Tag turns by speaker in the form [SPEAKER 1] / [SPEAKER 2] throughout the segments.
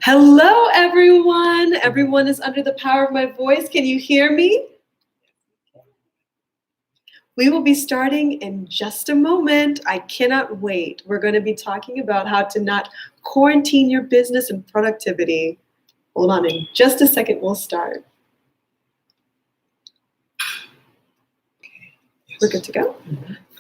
[SPEAKER 1] Hello, everyone. Everyone is under the power of my voice. Can you hear me? We will be starting in just a moment. I cannot wait. We're going to be talking about how to not quarantine your business and productivity. Hold on, in just a second, we'll start. We're good to go?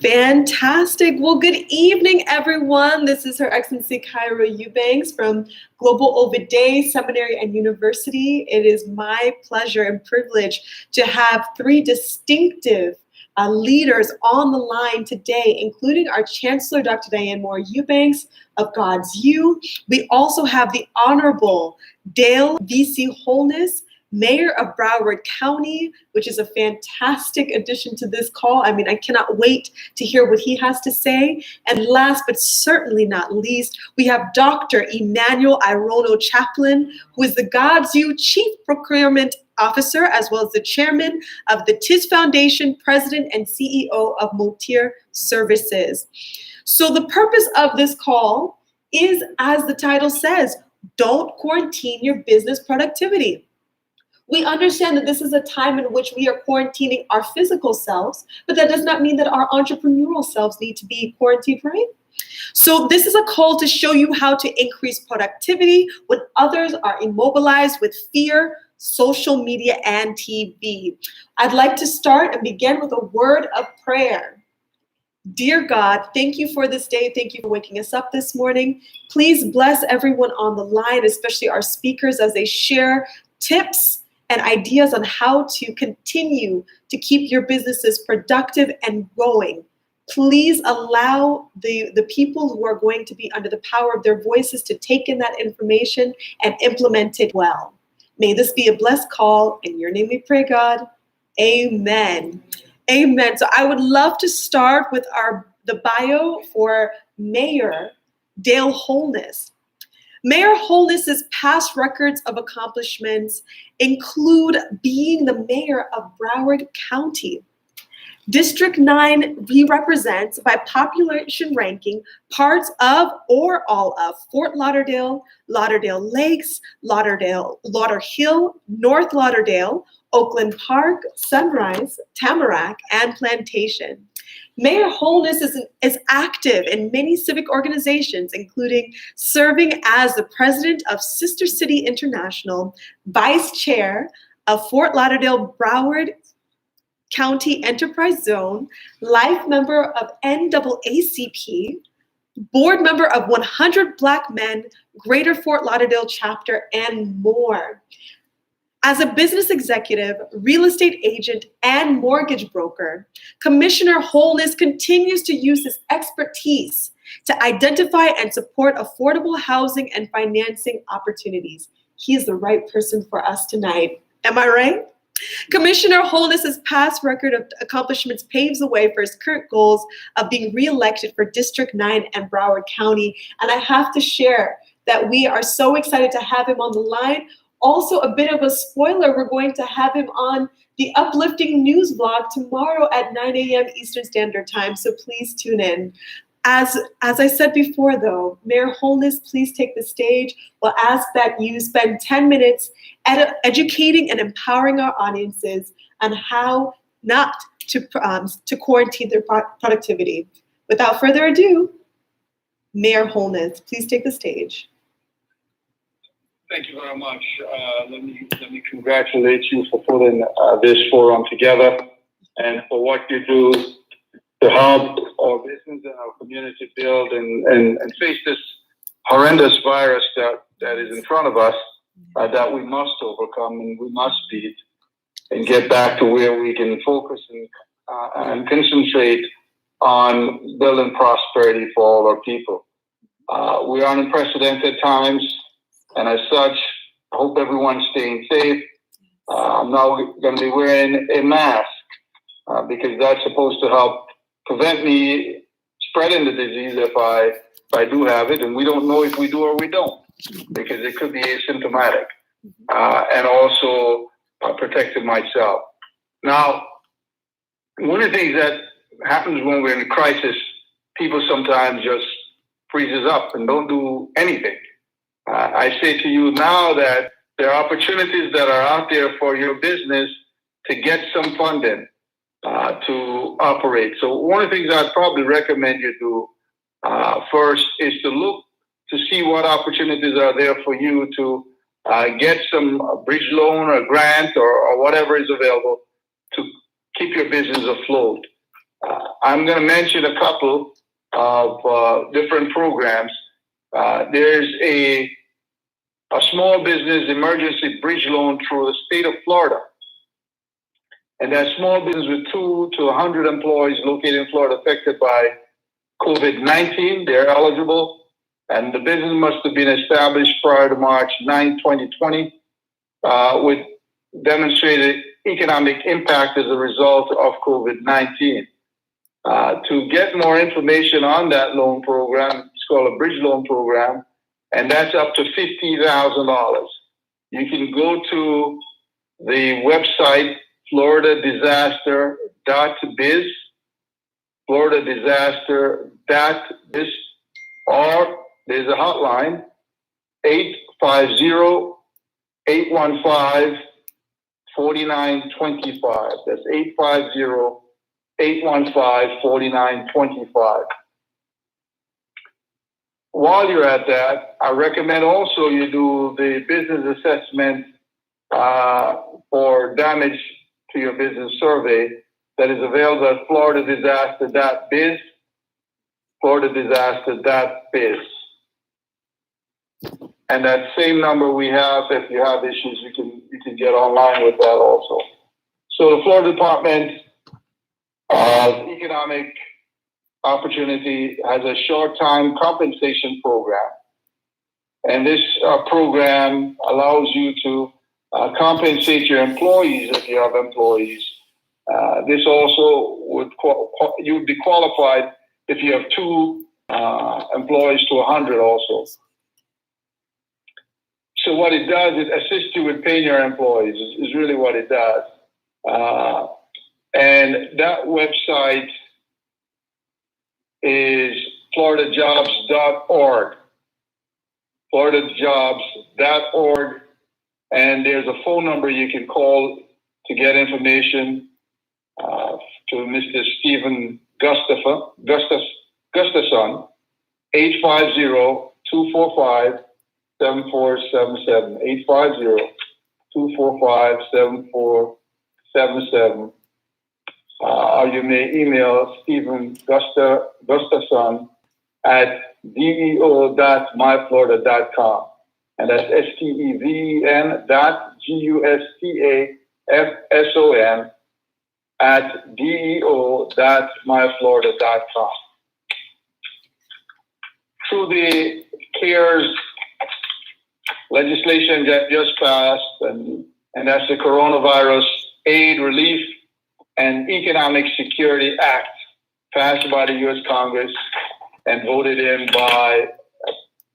[SPEAKER 1] Fantastic. Well, good evening, everyone. This is Her Excellency Kyra Eubanks from Global Ovid Day Seminary and University. It is my pleasure and privilege to have three distinctive leaders on the line today, including our Chancellor, Dr. Diane Moore Eubanks of GODSU. We also have the Honorable Dale V.C. Holness, Mayor of Broward County, which is a fantastic addition to this call. I mean, I cannot wait to hear what he has to say. And last but certainly not least, we have Dr. Emmanuel Irono Chaplin, who is the GODSU Chief Procurement Officer, as well as the Chairman of the TIS Foundation, President and CEO of Motier Services. So the purpose of this call is, as the title says, don't quarantine your business productivity. We understand that this is a time in which we are quarantining our physical selves, but that does not mean that our entrepreneurial selves need to be quarantined, right? So this is a call to show you how to increase productivity when others are immobilized with fear, social media, and TV. I'd like to start and begin with a word of prayer. Dear God, thank you for this day. Thank you for waking us up this morning. Please bless everyone on the line, especially our speakers, as they share tips and ideas on how to continue to keep your businesses productive and growing. Please allow the people who are going to be under the power of their voices to take in that information and implement it well. May this be a blessed call. In your name we pray, God. Amen. Amen. So I would love to start with the bio for Mayor Dale Holness. Mayor Holness's past records of accomplishments include being the mayor of Broward County. District 9, he represents, by population ranking, parts of or all of Fort Lauderdale, Lauderdale Lakes, Lauderhill, North Lauderdale, Oakland Park, Sunrise, Tamarack, and Plantation. Mayor Holness is active in many civic organizations, including serving as the president of Sister City International, vice chair of Fort Lauderdale Broward County Enterprise Zone, life member of NAACP, board member of 100 Black Men, Greater Fort Lauderdale chapter, and more. As a business executive, real estate agent, and mortgage broker, Commissioner Holness continues to use his expertise to identify and support affordable housing and financing opportunities. He is the right person for us tonight. Am I right? Commissioner Holness's past record of accomplishments paves the way for his current goals of being reelected for District 9 and Broward County. And I have to share that we are so excited to have him on the line. Also, a bit of a spoiler, we're going to have him on the Uplifting News blog tomorrow at 9 a.m. Eastern Standard Time, so please tune in. As I said before, though, Mayor Holness, please take the stage. We'll ask that you spend 10 minutes educating and empowering our audiences on how not to quarantine their productivity. Without further ado, Mayor Holness, please take the stage.
[SPEAKER 2] Thank you very much. Let me congratulate you for putting this forum together and for what you do to help our business and our community build and face this horrendous virus that is in front of us that we must overcome and we must beat and get back to where we can focus and concentrate on building prosperity for all our people. We are in unprecedented times. And as such, I hope everyone's staying safe. I'm now going to be wearing a mask because that's supposed to help prevent me spreading the disease if I do have it. And we don't know if we do or we don't because it could be asymptomatic. And also protecting myself. Now, one of the things that happens when we're in a crisis, people sometimes just freezes up and don't do anything. I say to you now that there are opportunities that are out there for your business to get some funding to operate. So one of the things I'd probably recommend you do first is to look to see what opportunities are there for you to get some bridge loan or grant or whatever is available to keep your business afloat. I'm going to mention a couple of different programs. There's a small business emergency bridge loan through the state of Florida. And that small business with 2 to 100 employees located in Florida affected by COVID-19, they're eligible. And the business must have been established prior to March 9, 2020, with demonstrated economic impact as a result of COVID-19. To get more information on that loan program, it's called a bridge loan program, and that's up to $50,000. You can go to the website floridadisaster.biz, floridadisaster.biz, or there's a hotline, 850-815-4925. That's 850-815-4925. While you're at that, I recommend also you do the business assessment for damage to your business survey that is available at floridadisaster.biz, floridadisaster.biz. And that same number we have, if you have issues, you can get online with that also. So the Florida Department of Economic Opportunity has a short-time compensation program. And this program allows you to compensate your employees if you have employees. This also you would be qualified if you have 2 employees to 100 also. So what it does, it assists you with paying your employees, is really what it does. And that website is floridajobs.org, floridajobs.org. And there's a phone number you can call to get information to Mr. Stephen Gustafson, 850-245-7477, 850-245-7477. Or you may email Stephen Gustafson at deo.myflorida.com. And that's STEVN.GUSTAFSON at deo.myflorida.com. Through the CARES legislation that just passed, and that's the Coronavirus Aid, Relief, and Economic Security Act, passed by the U.S. Congress and voted in by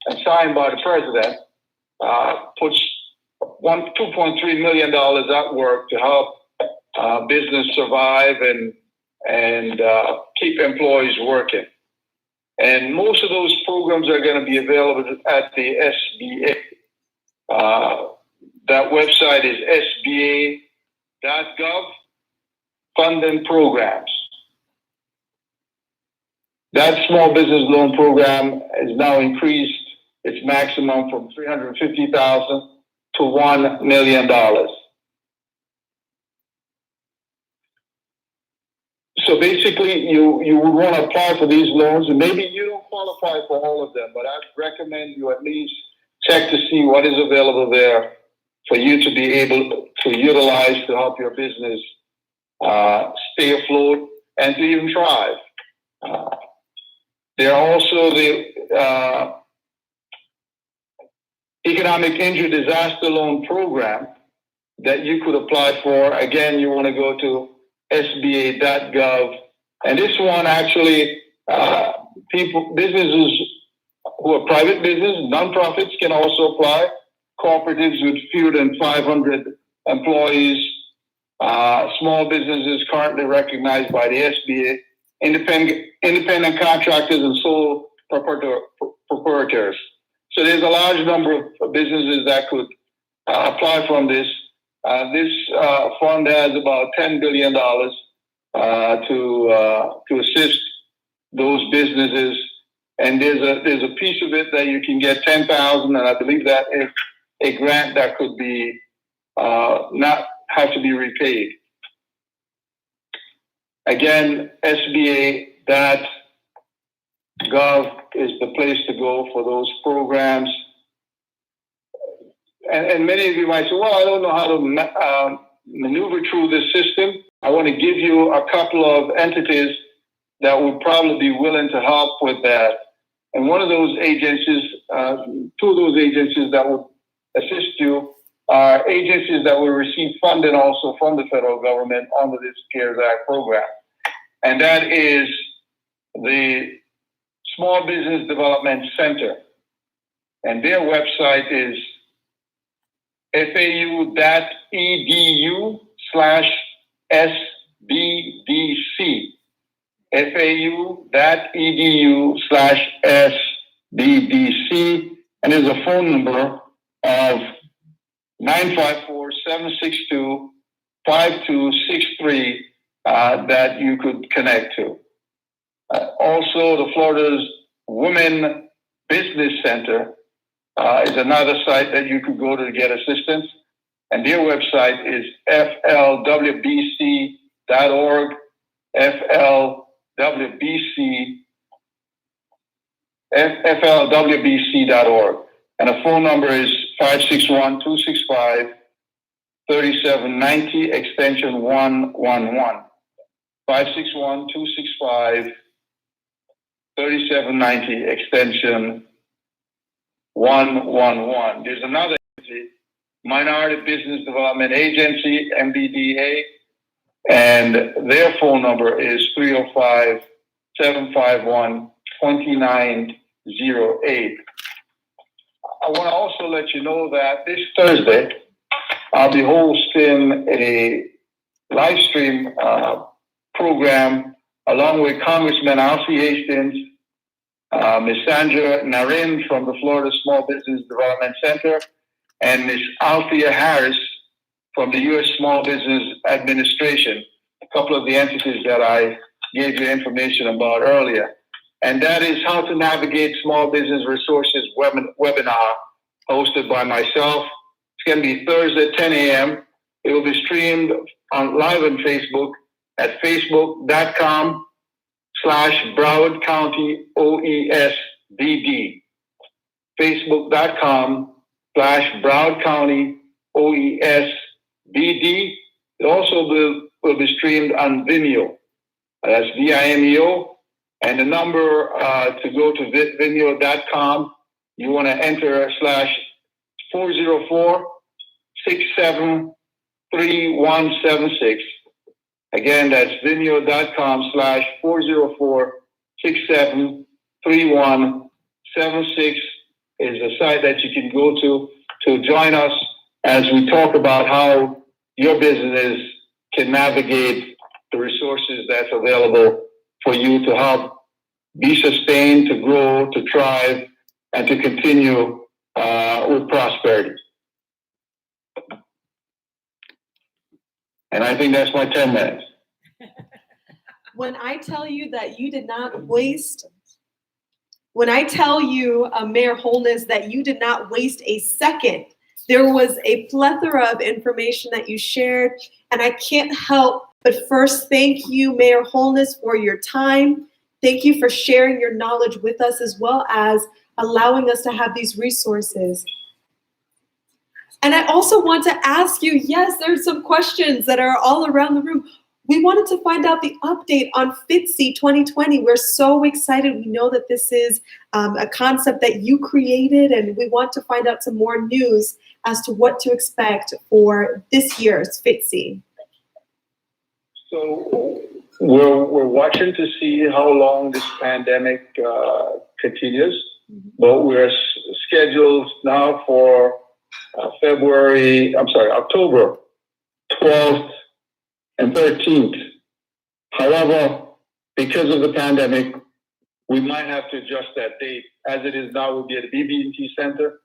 [SPEAKER 2] and signed by the President, puts $2.3 million at work to help business survive and keep employees working. And most of those programs are going to be available at the SBA. That website is sba.gov, funding programs. That small business loan program is now increased its maximum from $350,000 to $1 million. So basically, you would want to apply for these loans, and maybe you don't qualify for all of them, but I'd recommend you at least check to see what is available there for you to be able to utilize to help your business stay afloat and to even thrive. There are also the Economic Injury Disaster Loan Program that you could apply for. Again, you want to go to SBA.gov. And this one actually, businesses who are private business, nonprofits can also apply. Cooperatives with fewer than 500 employees, small businesses currently recognized by the SBA, independent contractors and sole proprietors. So there's a large number of businesses that could apply from this. This fund has about $10 billion to assist those businesses. And there's a piece of it that you can get $10,000, and I believe that is a grant that could be not have to be repaid. Again, SBA.gov is the place to go for those programs. And many of you might say, well, I don't know how to maneuver through this system. I want to give you a couple of entities that would probably be willing to help with that. And one of those agencies, two of those agencies that would assist you are agencies that will receive funding also from the federal government under this CARES Act program. And that is the Small Business Development Center. And their website is fau.edu/SBDC. fau.edu/SBDC. And there's a phone number of 954-762-5263 that you could connect to. Also, the Florida's Women Business Center is another site that you could go to get assistance. And their website is flwbc.org, flwbc.org. And the phone number is 561-265-3790, extension 111. 561-265-3790, extension 111. There's another agency, Minority Business Development Agency, MBDA, and their phone number is 305-751-2908. I want to also let you know that this Thursday, I'll be hosting a live stream program along with Congressman Alfie Hastings, Ms. Sandra Narin from the Florida Small Business Development Center, and Ms. Althea Harris from the U.S. Small Business Administration, a couple of the entities that I gave you information about earlier. And that is How to Navigate Small Business Resources webinar hosted by myself. It's going to be Thursday, 10 a.m. It will be streamed live on Facebook at facebook.com/Broward County OESBD. Facebook.com/Broward County OESBD. It also will be streamed on Vimeo. That's Vimeo. And the number to go to vimeo.com, you want to enter /404-673176. Again, that's vimeo.com/404-673176 is the site that you can go to join us as we talk about how your business can navigate the resources that's available for you to help be sustained, to grow, to thrive, and to continue with prosperity. And I think that's my 10 minutes.
[SPEAKER 1] When I tell you that you did not waste, when I tell you, Mayor Holness, that you did not waste a second, there was a plethora of information that you shared, and I can't help but first thank you, Mayor Holness, for your time. Thank you for sharing your knowledge with us, as well as allowing us to have these resources. And I also want to ask you, yes, there's some questions that are all around the room. We wanted to find out the update on FITCI 2020. We're so excited. We know that this is a concept that you created, and we want to find out some more news as to what to expect for this year's FITCI.
[SPEAKER 2] So we're watching to see how long this pandemic continues, but we're scheduled now for October 12th and 13th. However, because of the pandemic, we might have to adjust that date. As it is now, we'll be at the BB&T Center.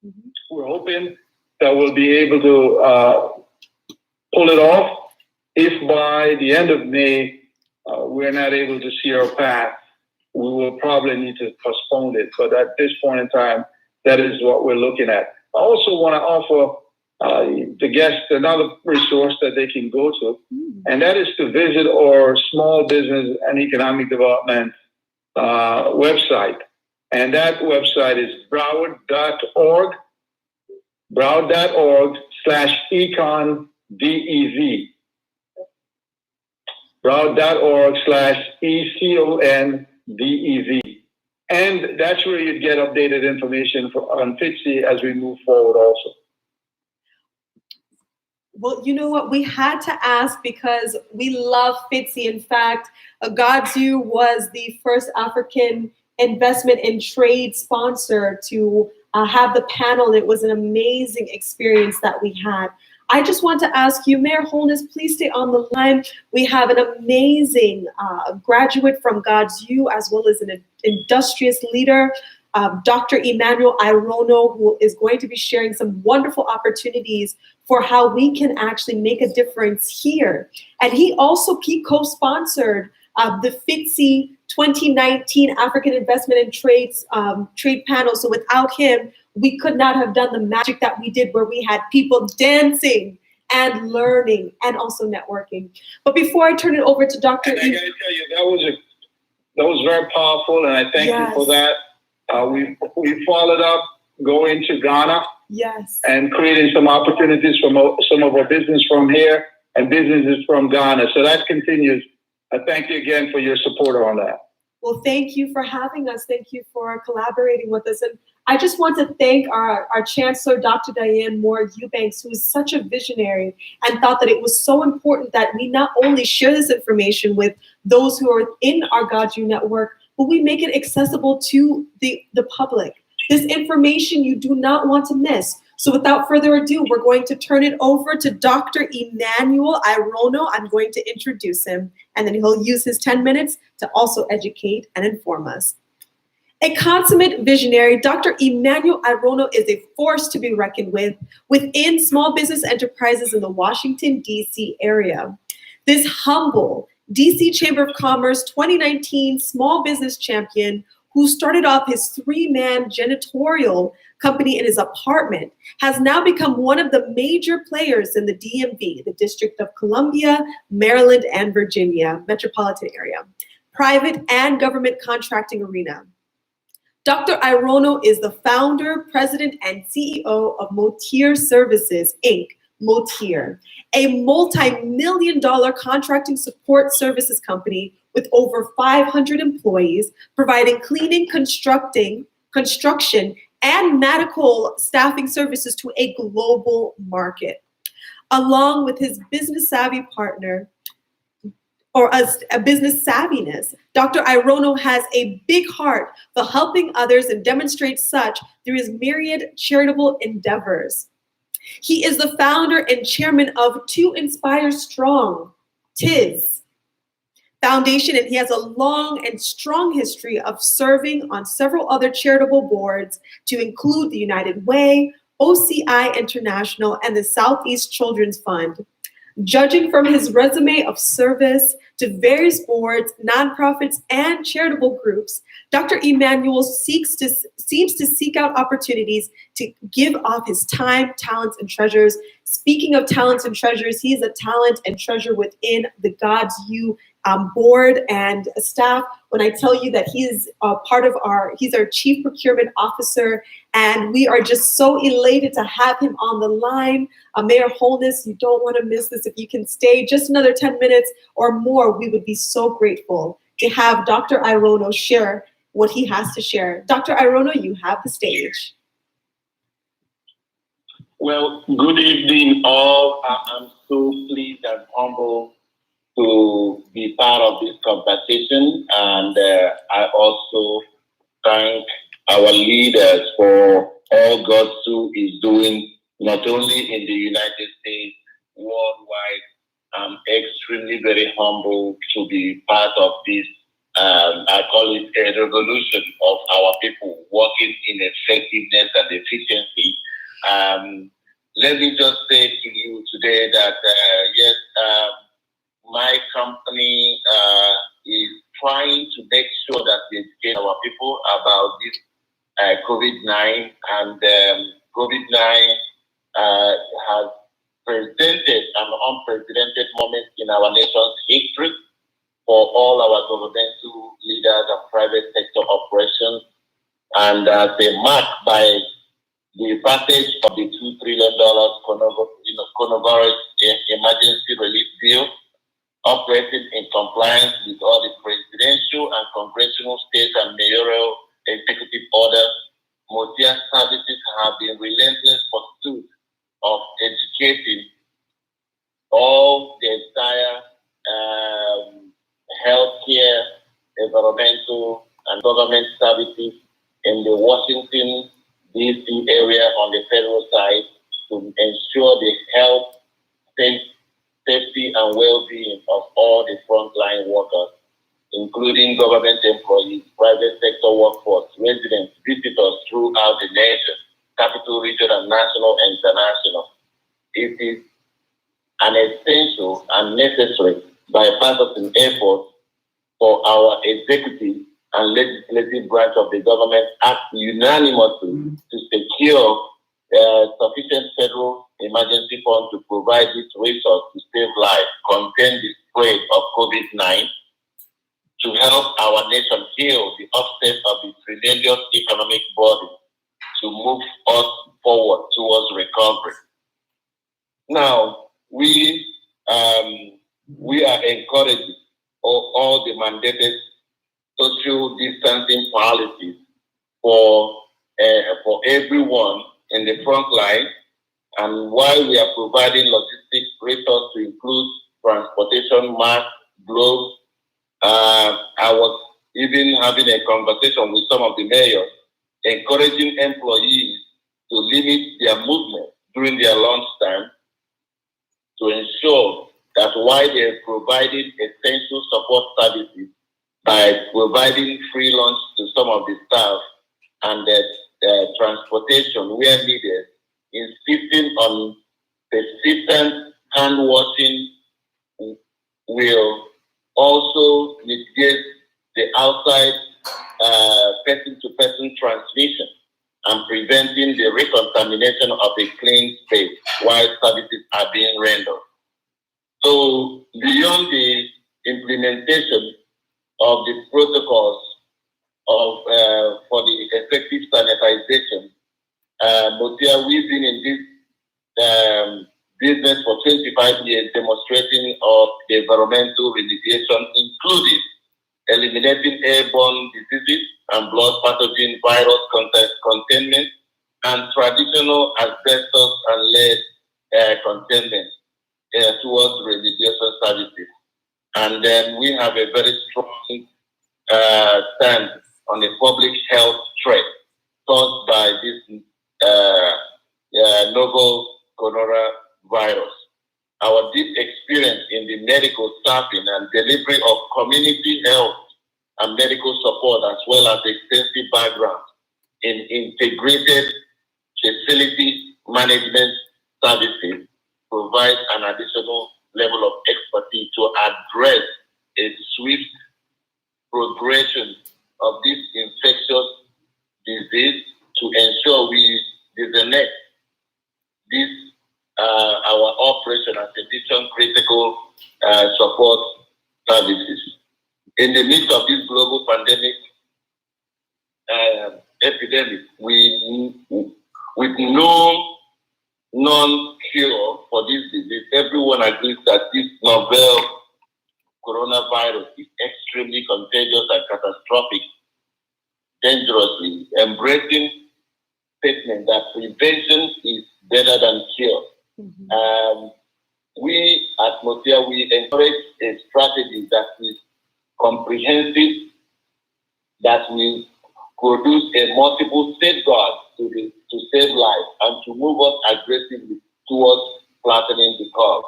[SPEAKER 1] Mhm.
[SPEAKER 2] We're hoping that we'll be able to pull it off. If by the end of May, we're not able to see our path, we will probably need to postpone it. But at this point in time, that is what we're looking at. I also want to offer the guests another resource that they can go to, and that is to visit our Small Business and Economic Development website. And that website is broward.org, broward.org/econdev. broward.org/econdev. And that's where you get updated information on FITSI as we move forward also.
[SPEAKER 1] Well, you know what? We had to ask because we love FITSI. In fact, GODSU was the first African investment and trade sponsor to have the panel. It was an amazing experience that we had. I just want to ask you, Mayor Holness, please stay on the line. We have an amazing graduate from GODSU, as well as an industrious leader, Dr. Emmanuel Irono, who is going to be sharing some wonderful opportunities for how we can actually make a difference here. And he co-sponsored the FITSI 2019 African Investment and Trade Panel. So without him, we could not have done the magic that we did, where we had people dancing and learning and also networking. But before I turn it over to Dr.
[SPEAKER 2] And I got to tell you, that was very powerful, and I thank you for that. We followed up going to Ghana, and creating some opportunities for some of our business from here and businesses from Ghana. So that continues. I thank you again for your support on that.
[SPEAKER 1] Well, thank you for having us. Thank you for collaborating with us. And I just want to thank our Chancellor, Dr. Diane Moore Eubanks, who is such a visionary and thought that it was so important that we not only share this information with those who are in our GODSU network, but we make it accessible to the public. This information you do not want to miss. So without further ado, we're going to turn it over to Dr. Emmanuel Irono. I'm going to introduce him, and then he'll use his 10 minutes to also educate and inform us. A consummate visionary, Dr. Emmanuel Irono is a force to be reckoned with within small business enterprises in the Washington, D.C. area. This humble D.C. Chamber of Commerce 2019 Small Business Champion, who started off his 3-man janitorial company in his apartment, has now become one of the major players in the DMV, the District of Columbia, Maryland, and Virginia metropolitan area, private and government contracting arena. Dr. Irono is the founder, president, and CEO of Motier Services, Inc., Motier, a multi-million-dollar contracting support services company with over 500 employees, providing cleaning, construction, and medical staffing services to a global market. Along with his business savvy partner, or a business savviness, Dr. Irono has a big heart for helping others and demonstrates such through his myriad charitable endeavors. He is the founder and chairman of To Inspire Strong, TIS Foundation, and he has a long and strong history of serving on several other charitable boards, to include the United Way, OCI International, and the Southeast Children's Fund. Judging from his resume of service to various boards, nonprofits, and charitable groups, Dr. Emmanuel seems to seek out opportunities to give off his time, talents, and treasures. Speaking of talents and treasures, he is a talent and treasure within the GODSU board and staff. When I tell you that he is he's our chief procurement officer, and we are just so elated to have him on the line. Mayor Holness, you don't want to miss this. If you can stay just another 10 minutes or more, we would be so grateful to have Dr. Irono share what he has to share. Dr. Irono, you have the stage.
[SPEAKER 3] Well, good evening all. I'm so pleased and humble to be part of this conversation, and I also thank our leaders for all GODSU is doing, not only in the United States, worldwide. I'm extremely very humble to be part of this I call it a revolution of our people working in effectiveness and efficiency. Let me just say to you today that, yes, my company is trying to make sure that we educate our people about this COVID-19, and COVID-19 has presented an unprecedented moment in our nation's history for all our governmental leaders and private sector operations, and they marked by the passage of the $2 trillion coronavirus emergency relief bill, operating in compliance with all the presidential and congressional, state and mayoral executive orders. Motia services have been relentless pursuit of educating all the entire healthcare, environmental, and government services in the Washington, D.C. area on the federal side to ensure the health, safety, and well-being of all the frontline workers, including government employees, private sector workforce, residents, visitors throughout the nation, capital region, and national and international. It is an essential and necessary bipartisan effort for our executive and legislative branch of the government act unanimously to secure sufficient federal emergency funds to provide this resource to save lives, contain the spread of COVID-19, to help our nation heal the upset of the tremendous economic burden, to move us forward towards recovery. Now, we are encouraging all the mandated social distancing policies for everyone in the front line, and while we are providing logistics resources to include transportation, masks, gloves, I was even having a conversation with some of the mayors, encouraging employees to limit their movement during their lunch time to ensure that while they're providing essential support services by providing free lunch to some of the staff and transportation where needed, insisting on persistent hand washing will also mitigate the outside person-to-person transmission and preventing the recontamination of a clean space while services are being rendered. So beyond the implementation of the protocols for the effective sanitization, Motia, we've been in this business for 25 years, demonstrating of the environmental remediation, including eliminating airborne diseases and blood pathogen virus containment, and traditional asbestos and lead containment towards remediation services. And then we have a very strong stand on the public health threat caused by this novel coronavirus. Our deep experience in the medical staffing and delivery of community health and medical support, as well as extensive background in integrated facility management services, provides an additional level of expertise to address a swift progression of this infectious disease to ensure we designate this our operation as a mission critical support services. In the midst of this global pandemic epidemic, with no known cure for this disease, everyone agrees that this novel coronavirus is extremely contagious and catastrophic, dangerously embracing statement that prevention is better than cure. Mm-hmm. We at Motia, we encourage a strategy that is comprehensive, that will produce a multiple safeguards to save lives and to move us aggressively towards flattening the curve.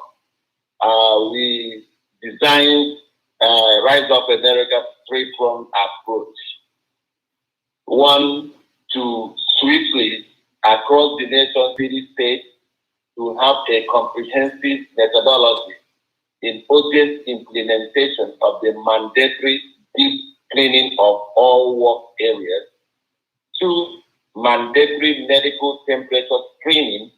[SPEAKER 3] We designed Rise Up America three-pronged approach. One, to swiftly, across the nation, city, state, to have a comprehensive methodology in urgent implementation of the mandatory deep cleaning of all work areas. Two, mandatory medical temperature screening.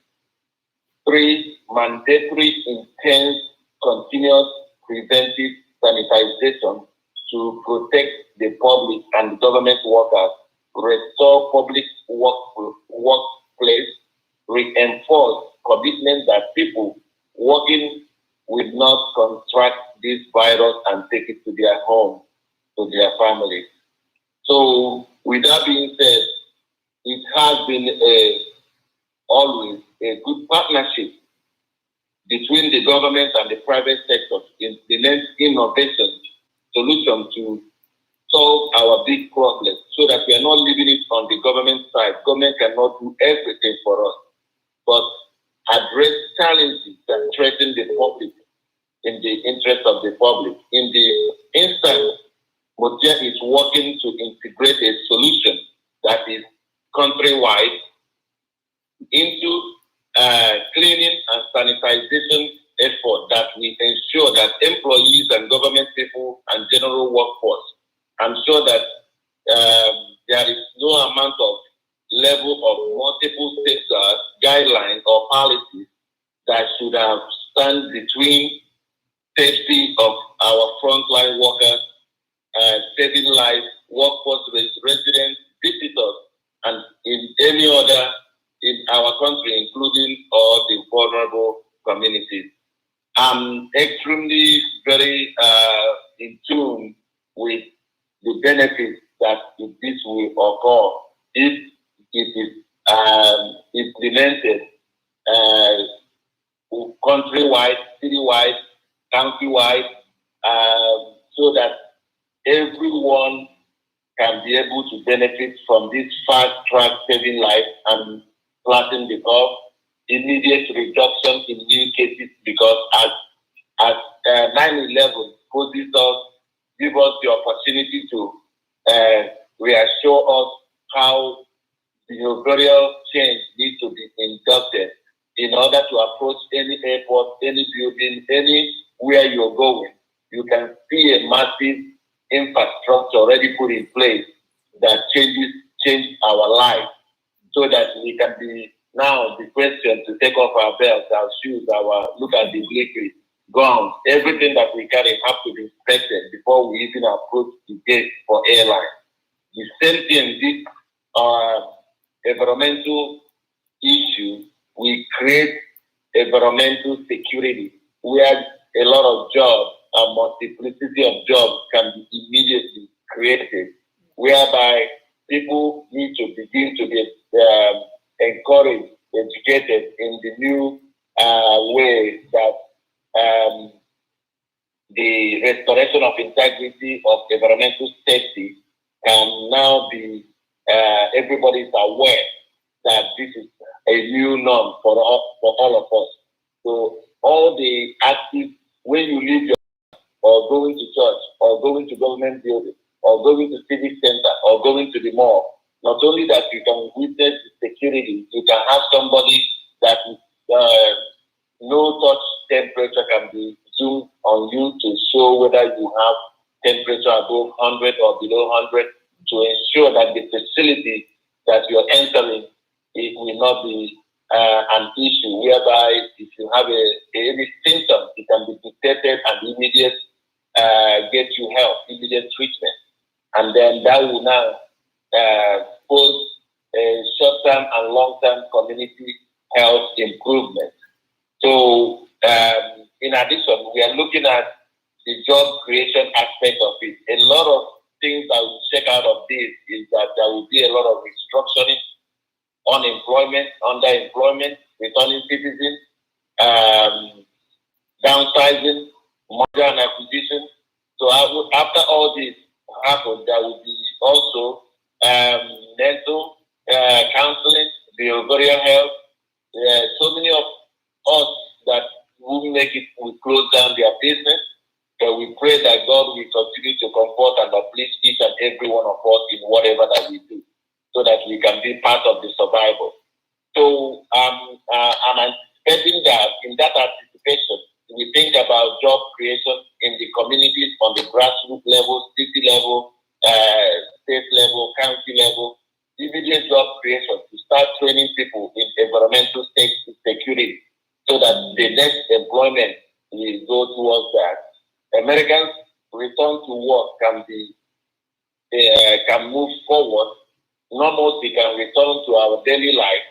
[SPEAKER 3] Three, mandatory intense continuous preventive sanitization to protect the public and government workers, restore public workplace, reinforce commitment that people working will not contract this virus and take it to their home, to their families. So, with that being said, it has been always a good partnership between the government and the private sector in the next innovation solution to solve our big problems so that we are not leaving it on the government side. Government cannot do everything for us, but address challenges that threaten the public in the interest of the public. In the instance, Motia is working to integrate a solution that is countrywide into cleaning and sanitization effort that will ensure that employees and government people and general workforce, I'm sure that there is no amount of level of multiple safeguards, guidelines, or policies that should have stand between safety of our frontline workers, saving lives, workforce residents, visitors, and in any other in our country, including all the vulnerable communities. I'm extremely very in tune with the benefits that this will occur if it is implemented countrywide, citywide, countywide, so that everyone can be able to benefit from this fast-track saving life and flatten the curve, immediate reduction in new cases, because as 9/11 poses us, give us the opportunity to reassure us how behavioral change needs to be inducted in order to approach any airport, any building, anywhere you're going. You can see a massive infrastructure already put in place that change our life, so that we can be now the question to take off our belts, our shoes, look at the liquid, guns, everything that we carry have to be inspected before we even approach the gate for airline. The same thing, this environmental issue, we create environmental security where a lot of jobs, a multiplicity of jobs can be immediately created, whereby people need to begin to be encouraged, educated in the new way that the restoration of integrity of environmental safety can now be, everybody is aware that this is a new norm for all of us. So all the active, when you leave your or going to church, or going to government building, or going to civic center, or going to the mall, not only that you can witness the security, you can have somebody that no touch temperature can be zoomed on you to show whether you have temperature above 100 or below 100, to ensure that the facility that you're entering, it will not be an issue whereby if you have any symptom, it can be detected and immediate get you help, immediate treatment. And then that will now pose a short-term and long-term community health improvement. So, in addition, we are looking at the job creation aspect of it. A lot of things that will check out of this is that there will be a lot of restructuring, unemployment, underemployment, returning citizens, downsizing, merger and acquisition. So after all this happens, there will be also mental counseling, behavioral health. So many of us that will make it will close down their business, But we pray that God will continue to comfort and uplift each and every one of us in whatever that we do, so that we can be part of the survival. So I'm anticipating that in that anticipation, we think about job creation in the communities on the grassroots level, city level, state level, county level, immediate job creation to start training people in environmental security so that the next employment will go towards that. Americans' return to work can move forward. Normalcy can return to our daily life.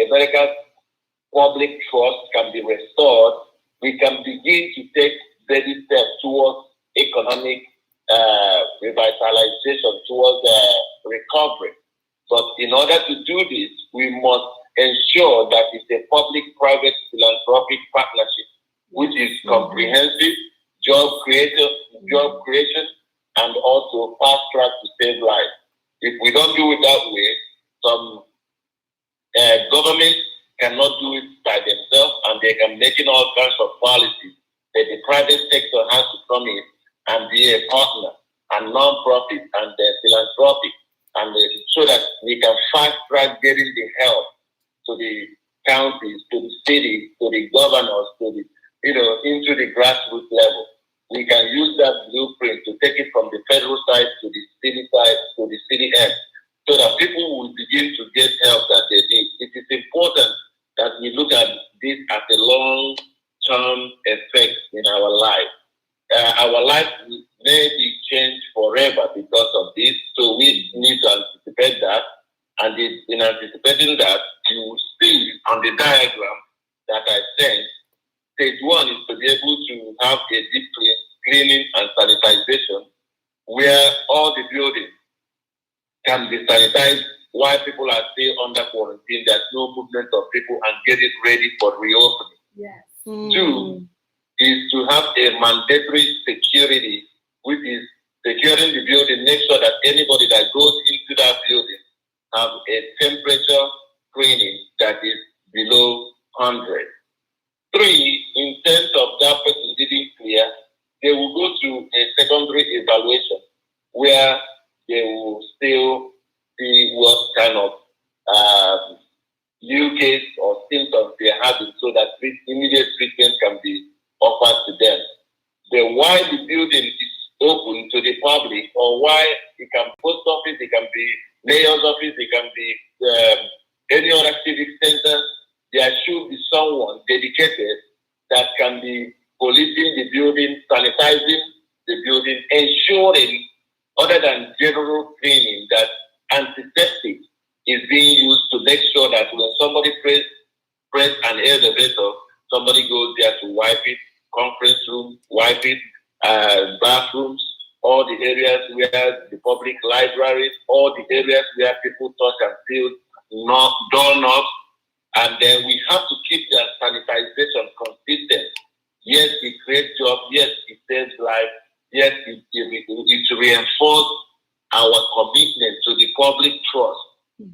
[SPEAKER 3] America's public trust can be restored. We can begin to take steady steps towards economic revitalization, towards recovery. But in order to do this, we must ensure that it's a public-private philanthropic partnership, which is comprehensive, job creation, and also fast track to save lives. If we don't do it that way, some governments cannot do it by themselves, and they can make all kinds of policies that the private sector has to come in and be a partner, and non-profit and philanthropic, and so that we can fast track getting the help to the counties, to the cities, to the governors, to the into the grassroots level. We can use that blueprint to take it from the federal side to the city side to the city end, so that people will begin to get help that they need. It is important that we look at this as a long-term effect in our life. Our life may be changed forever because of this, so we need to anticipate that. And in anticipating that, you will see on the diagram that I sent, stage one is to be able to have a deep cleaning and sanitization, where all the buildings can be sanitized while people are still under quarantine. There's no movement of people, and get it ready for reopening.
[SPEAKER 1] Yes.
[SPEAKER 3] Two is to have a mandatory security, which is securing the building, make sure that anybody that goes into that building have a temperature screening that is below 100. Three, in terms of that person didn't clear, they will go to a secondary evaluation where they will still see what kind of new case or symptoms they are having, so that immediate treatment can be offered to them. Then why the building is open to the public, or why it can be post office, it can be mayor's office, it can be any other civic center, there should be someone dedicated that can be policing the building, sanitizing the building, ensuring, other than general cleaning, that antiseptic is being used to make sure that when somebody press an elevator, somebody goes there to wipe it, conference room, wipe it, bathrooms, all the areas where the public libraries, all the areas where people touch and feel doorknobs. And then we have to keep that sanitization consistent. Yes, it creates jobs. Yes, it saves life. Yes, it reinforces our commitment to the public trust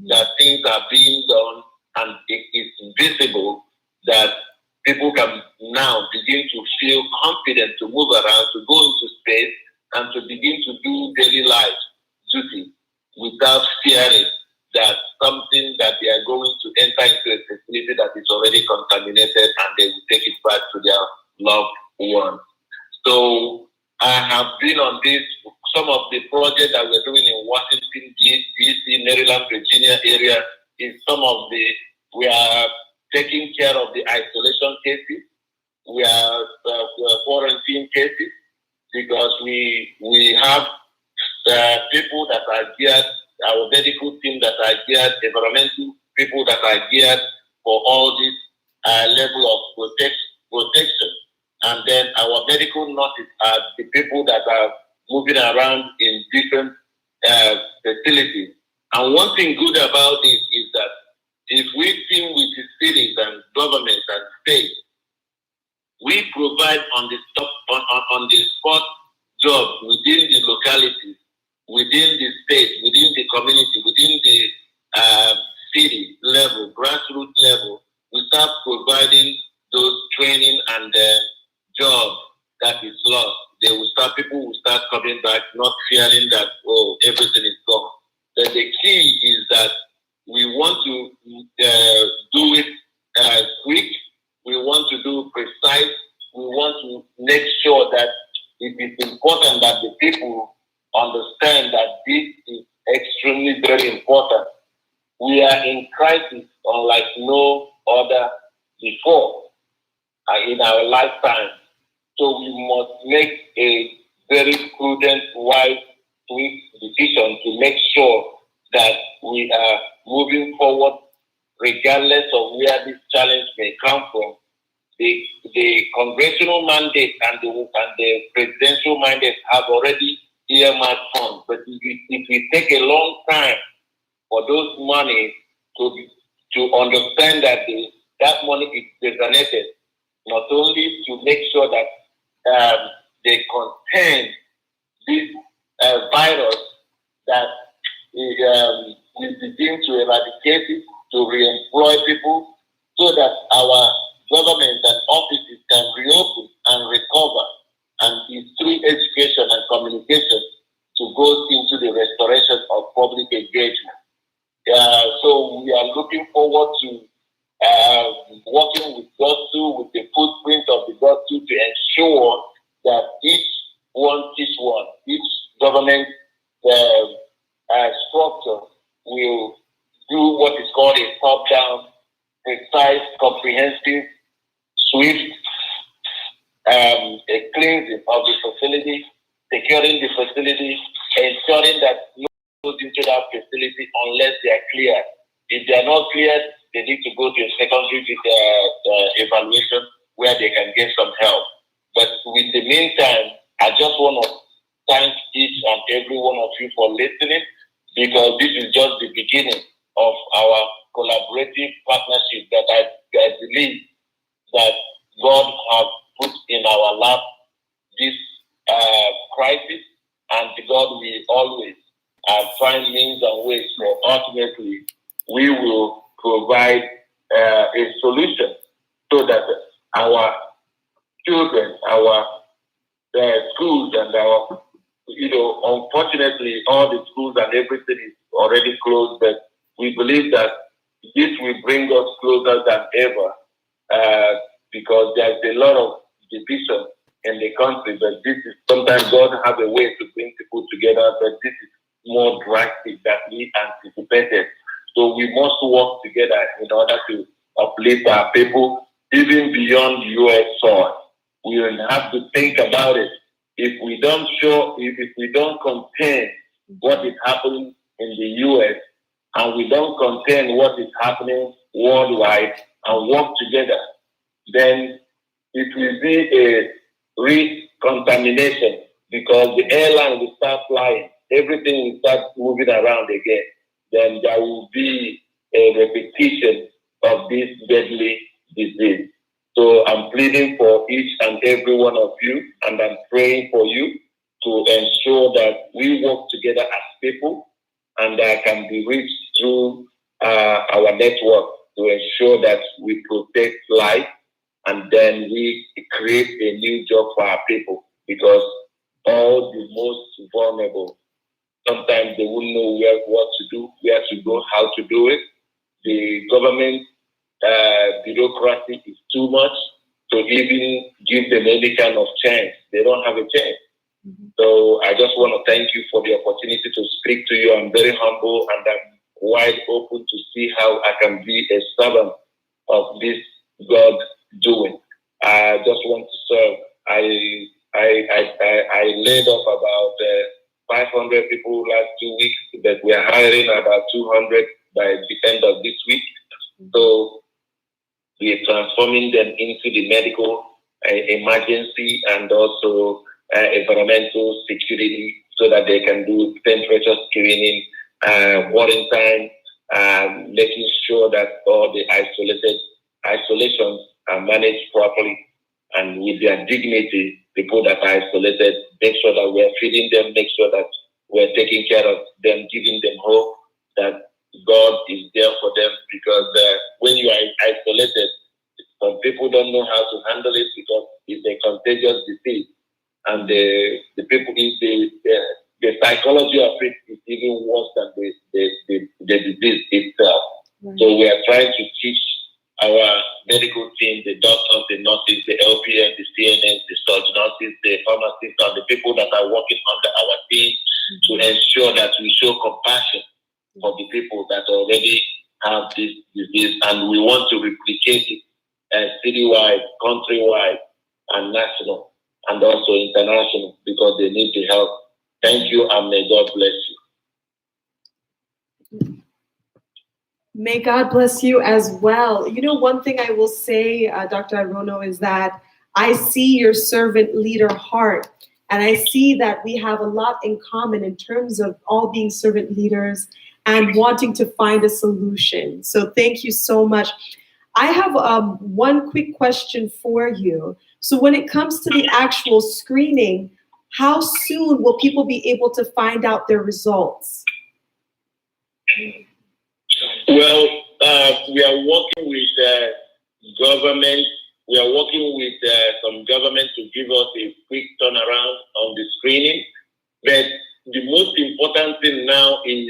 [SPEAKER 3] that things are being done, and it is visible that people can now begin to feel confident to move around, to go into space, and to begin to do daily life duty without fearing that something that they are going to enter into a facility that is already contaminated, and they will take it back to their loved one. So I have been on this, some of the projects that we're doing in Washington, D.C., Maryland, Virginia area, we are taking care of the isolation cases. We are quarantine cases, because we have people that are geared, our medical team that are geared, environmental people that are geared for all this level of protection. And then our medical nurses are the people that are moving around in different facilities. And one thing good about this is that if we team with the cities and governments and states, we provide on the spot jobs within the localities, within the state, within the community, within the city level, grassroots level. We start providing those training and jobs that is lost. People will start coming back, not fearing that, oh, everything is gone. Then the key is that we want to do it quick. We want to do precise. We want to make sure that it is important that the people understand that this is extremely very important. We are in crisis unlike no other before in our lifetime. So we must make a very prudent, wise, quick decision to make sure that we are moving forward regardless of where this challenge may come from. The congressional mandate and the presidential mandate have already earmarked funds, but if we take a long time for those money to understand that that money is designated not only to make sure that they contain this virus, that we begin to eradicate it, to re-employ people, so that our government and offices can reopen and recover. And it's through education and communication to go into the restoration of public engagement. So we are looking forward to working with GODSU, with the footprint of the GODSU, to ensure that each government structure will do what is called a top-down, precise, comprehensive, swift a cleansing of the facility, securing the facility, ensuring that no one goes into that facility unless they are cleared. If they are not cleared, they need to go to a secondary evaluation where they can get some help. But in the meantime, I just want to thank each and every one of you for listening, because this is just the beginning of our collaborative partnership that I believe that God has put in our lap this crisis, and God will always find means and ways for ultimately we will provide a solution so that our children, our schools, and our, unfortunately, all the schools and everything is already closed, but we believe that this will bring us closer than ever because there's a lot of division in the country, but this is sometimes God has a way to bring people together, but this is more drastic than we anticipated. So we must work together in order to uplift our people, even beyond U.S. soil. We will have to think about it. If we don't contain what is happening in the U.S. and we don't contain what is happening worldwide and work together, then it will be a recontamination, because the airline will start flying, everything will start moving around again. Then there will be a repetition of this deadly disease. So I'm pleading for each and every one of you, and I'm praying for you to ensure that we work together as people, and that can be reached through our network to ensure that we protect life, and then we create a new job for our people, because all the most vulnerable, sometimes they won't know what to do, where to go, how to do it. The government bureaucracy is too much to even give them any kind of chance. They don't have a chance. Mm-hmm. So I just want to thank you for the opportunity to speak to you. I'm very humble, and I'm wide open to see how I can be a servant of this God doing. I just want to serve. I laid off about 500 people last 2 weeks, but we are hiring about 200 by the end of this week. So we are transforming them into the medical emergency and also environmental security, so that they can do temperature screening, quarantine, making sure that all the isolations are managed properly, and with their dignity. People that are isolated, make sure that we're feeding them, make sure that we're taking care of them, giving them hope that God is there for them, because when you are isolated, some people don't know how to handle it, because is a contagious disease, and the people, the psychology of it is even worse than the disease itself. Right. So we are trying to teach our medical team, the doctors, the nurses, the LPN, the CNNs, the surgeons, the pharmacists, and the people that are working under our team to ensure that we show compassion for the people that already have this disease, and we want to replicate it citywide, countrywide, and national, and also international, because they need the help. Thank you, and may God bless you.
[SPEAKER 1] May God bless you as well. You know, one thing I will say, Dr. Arono, is that I see your servant leader heart, and I see that we have a lot in common in terms of all being servant leaders and wanting to find a solution. So thank you so much. I have one quick question for you. So when it comes to the actual screening, how soon will people be able to find out their results?
[SPEAKER 3] Well, we are working with government. We are working with some government to give us a quick turnaround on the screening. But the most important thing now is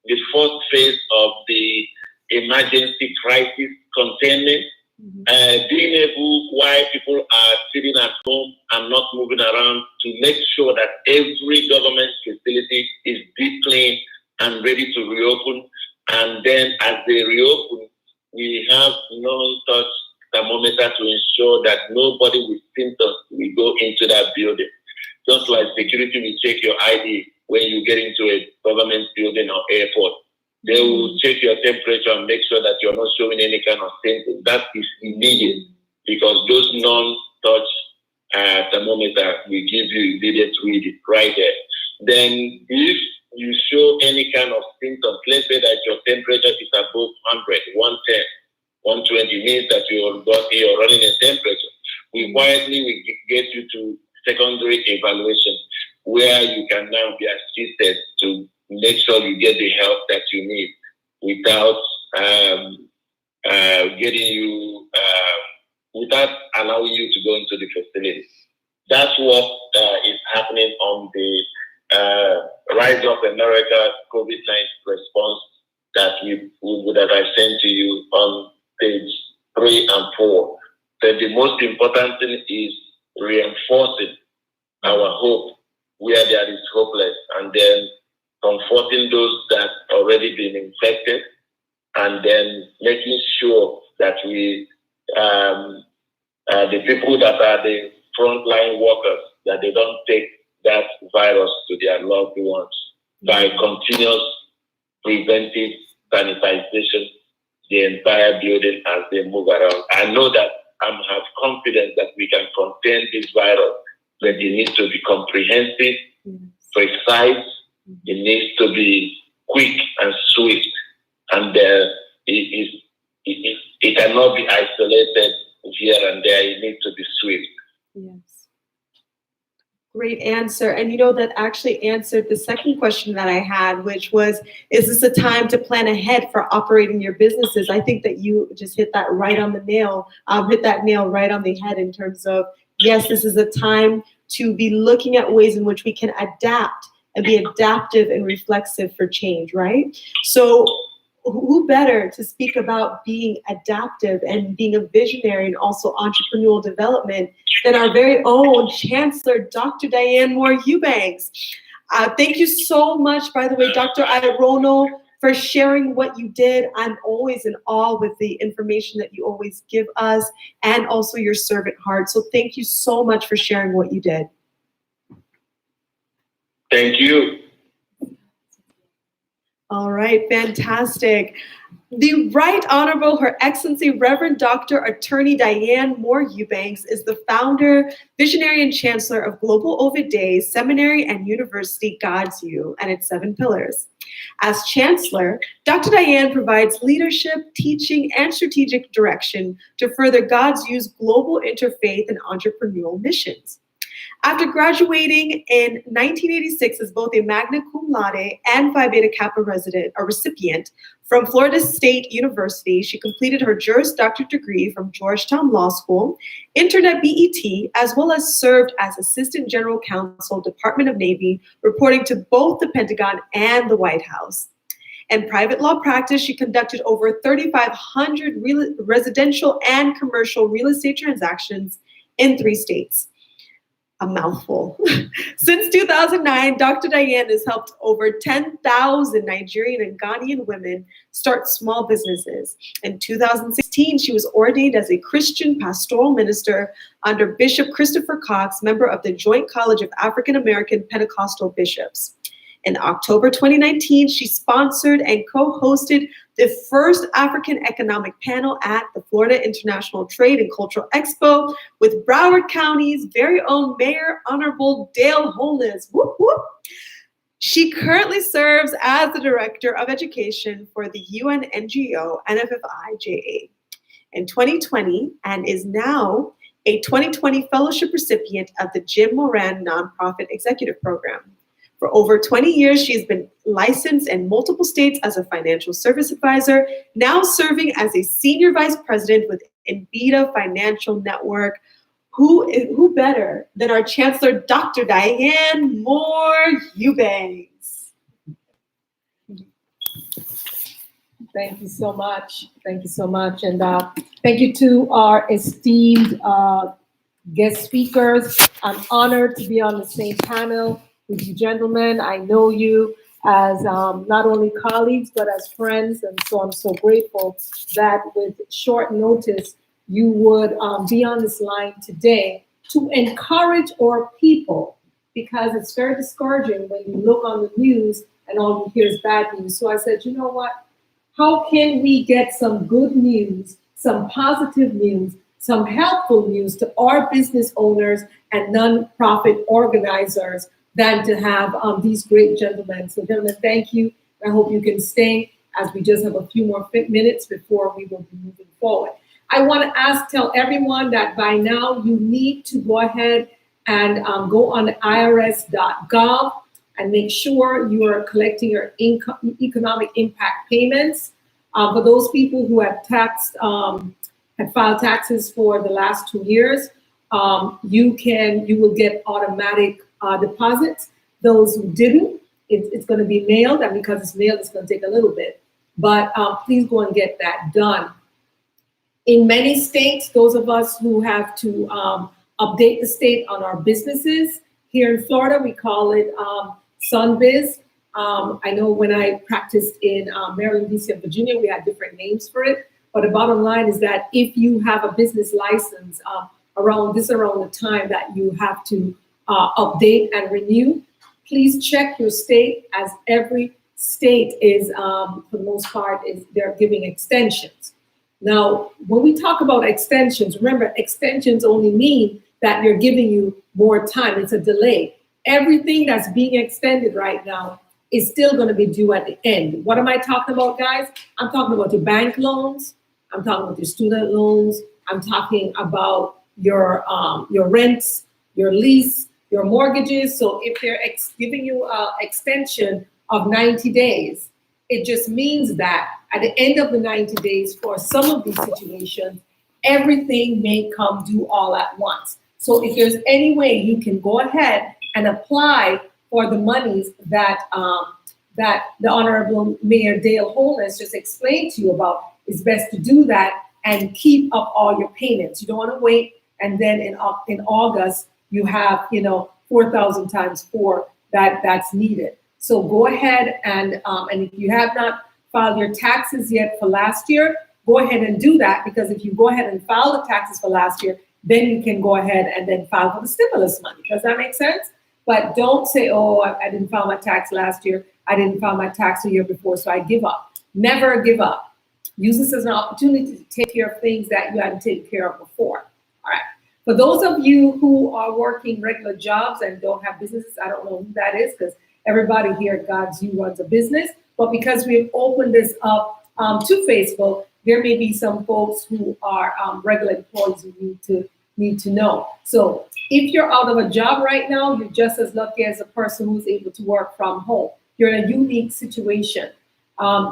[SPEAKER 3] the first phase of the emergency crisis containment. Being able, while people are sitting at home and not moving around, to make sure that every government facility is deep clean and ready to reopen. And then as they reopen, we have non-touch thermometer to ensure that nobody with symptoms will go into that building. Just like security will check your ID when you get into a government building or airport. They will check your temperature and make sure that you're not showing any kind of symptoms. That is immediate, because those non-touch thermometer will give you immediate reading right there. Then if you show any kind of symptoms, let's say that your temperature is above 100, 110, 120, means that you're running a temperature. We quietly will get you to secondary evaluation, where you can now be assisted to make sure you get the help that you need without without allowing you to go into the facility. That's what is happening on the Rise of America COVID-19 response that I sent to you on page 3 and 4. But the most important thing is reinforcing our hope where there is hopeless, and then comforting those that already been infected, and then making sure that we, the people that are the frontline workers, that they don't take that virus to their loved ones by continuous preventive sanitization the entire building as they move around. I know that I have confidence that we can contain this virus, but it needs to be comprehensive, precise, it needs to be quick and swift, and it cannot be isolated here and there. It needs to be swift.
[SPEAKER 1] Yes. Great answer. And you know, that actually answered the second question that I had, which was, is this a time to plan ahead for operating your businesses? I think that you just hit that right on the nail, hit that nail right on the head in terms of, yes, this is a time to be looking at ways in which we can adapt and be adaptive and reflexive for change, right? So who better to speak about being adaptive and being a visionary and also entrepreneurial development than our very own Chancellor, Dr. Diane Moore Eubanks. Thank you so much, by the way, Dr. Arono, for sharing what you did. I'm always in awe with the information that you always give us, and also your servant heart. So thank you so much for sharing what you did.
[SPEAKER 3] Thank you.
[SPEAKER 1] All right, fantastic. The Right Honorable Her Excellency Reverend Dr. Attorney Diane Moore Eubanks is the founder, visionary, and chancellor of Global Ovid Day Seminary and University GODSU and its 7 pillars. As chancellor, Dr. Diane provides leadership, teaching, and strategic direction to further GODSU's global interfaith and entrepreneurial missions. After graduating in 1986 as both a magna cum laude and Phi Beta Kappa recipient from Florida State University, she completed her Juris Doctorate degree from Georgetown Law School, interned at BET, as well as served as Assistant General Counsel, Department of Navy, reporting to both the Pentagon and the White House. In private law practice, she conducted over 3,500 residential and commercial real estate transactions in 3 states. A mouthful. Since 2009, Dr. Diane has helped over 10,000 Nigerian and Ghanaian women start small businesses. In 2016, she was ordained as a Christian pastoral minister under Bishop Christopher Cox, member of the Joint College of African American Pentecostal Bishops. In October 2019, she sponsored and co-hosted the first African Economic Panel at the Florida International Trade and Cultural Expo with Broward County's very own Mayor, Honorable Dale Holness. Whoop, whoop. She currently serves as the Director of Education for the UN NGO NFFI JA in 2020 and is now a 2020 fellowship recipient of the Jim Moran Nonprofit Executive Program. For over 20 years, she has been licensed in multiple states as a financial service advisor, now serving as a senior vice president with Invita Financial Network. Who better than our Chancellor, Dr. Diane Moore Eubanks?
[SPEAKER 4] Thank you so much. Thank you so much. And thank you to our esteemed guest speakers. I'm honored to be on the same panel with you gentlemen. I know you as not only colleagues, but as friends. And so I'm so grateful that with short notice, you would be on this line today to encourage our people, because it's very discouraging when you look on the news and all you hear is bad news. So I said, you know what? How can we get some good news, some positive news, some helpful news to our business owners and nonprofit organizers than to have these great gentlemen. So gentlemen, thank you. I hope you can stay as we just have a few more minutes before we will be moving forward. I want to tell everyone that by now you need to go ahead and go on irs.gov and make sure you are collecting your economic impact payments. For those people who have filed taxes for the last 2 years, you will get automatic deposits. Those who didn't, it's going to be mailed, and because it's mailed, it's going to take a little bit. But please go and get that done. In many states, those of us who have to update the state on our businesses, here in Florida, we call it SunBiz. I know when I practiced in Maryland, DC, and Virginia, we had different names for it. But the bottom line is that if you have a business license around the time that you have to update and renew, please check your state, as every state is, for the most part, they're giving extensions. Now, when we talk about extensions, remember, extensions only mean that you're giving you more time. It's a delay. Everything that's being extended right now is still going to be due at the end. What am I talking about, guys? I'm talking about your bank loans. I'm talking about your student loans. I'm talking about your rents, your lease, your mortgages. So if they're giving you an extension of 90 days, it just means that at the end of the 90 days, for some of these situations, everything may come due all at once. So if there's any way you can go ahead and apply for the monies that that the Honorable Mayor Dale Holness just explained to you about, it's best to do that and keep up all your payments. You don't want to wait, and then in August you have 4,000 times 4 that's needed. So go ahead and if you have not filed your taxes yet for last year, go ahead and do that, because if you go ahead and file the taxes for last year, then you can go ahead and then file for the stimulus money. Does that make sense? But don't say, oh, I didn't file my tax last year. I didn't file my tax the year before, so I give up. Never give up. Use this as an opportunity to take care of things that you hadn't taken care of before. All right. For those of you who are working regular jobs and don't have businesses, I don't know who that is, because everybody here at GODSU runs a business. But because we've opened this up to Facebook, there may be some folks who are regular employees who need to know. So if you're out of a job right now, you're just as lucky as a person who's able to work from home. You're in a unique situation.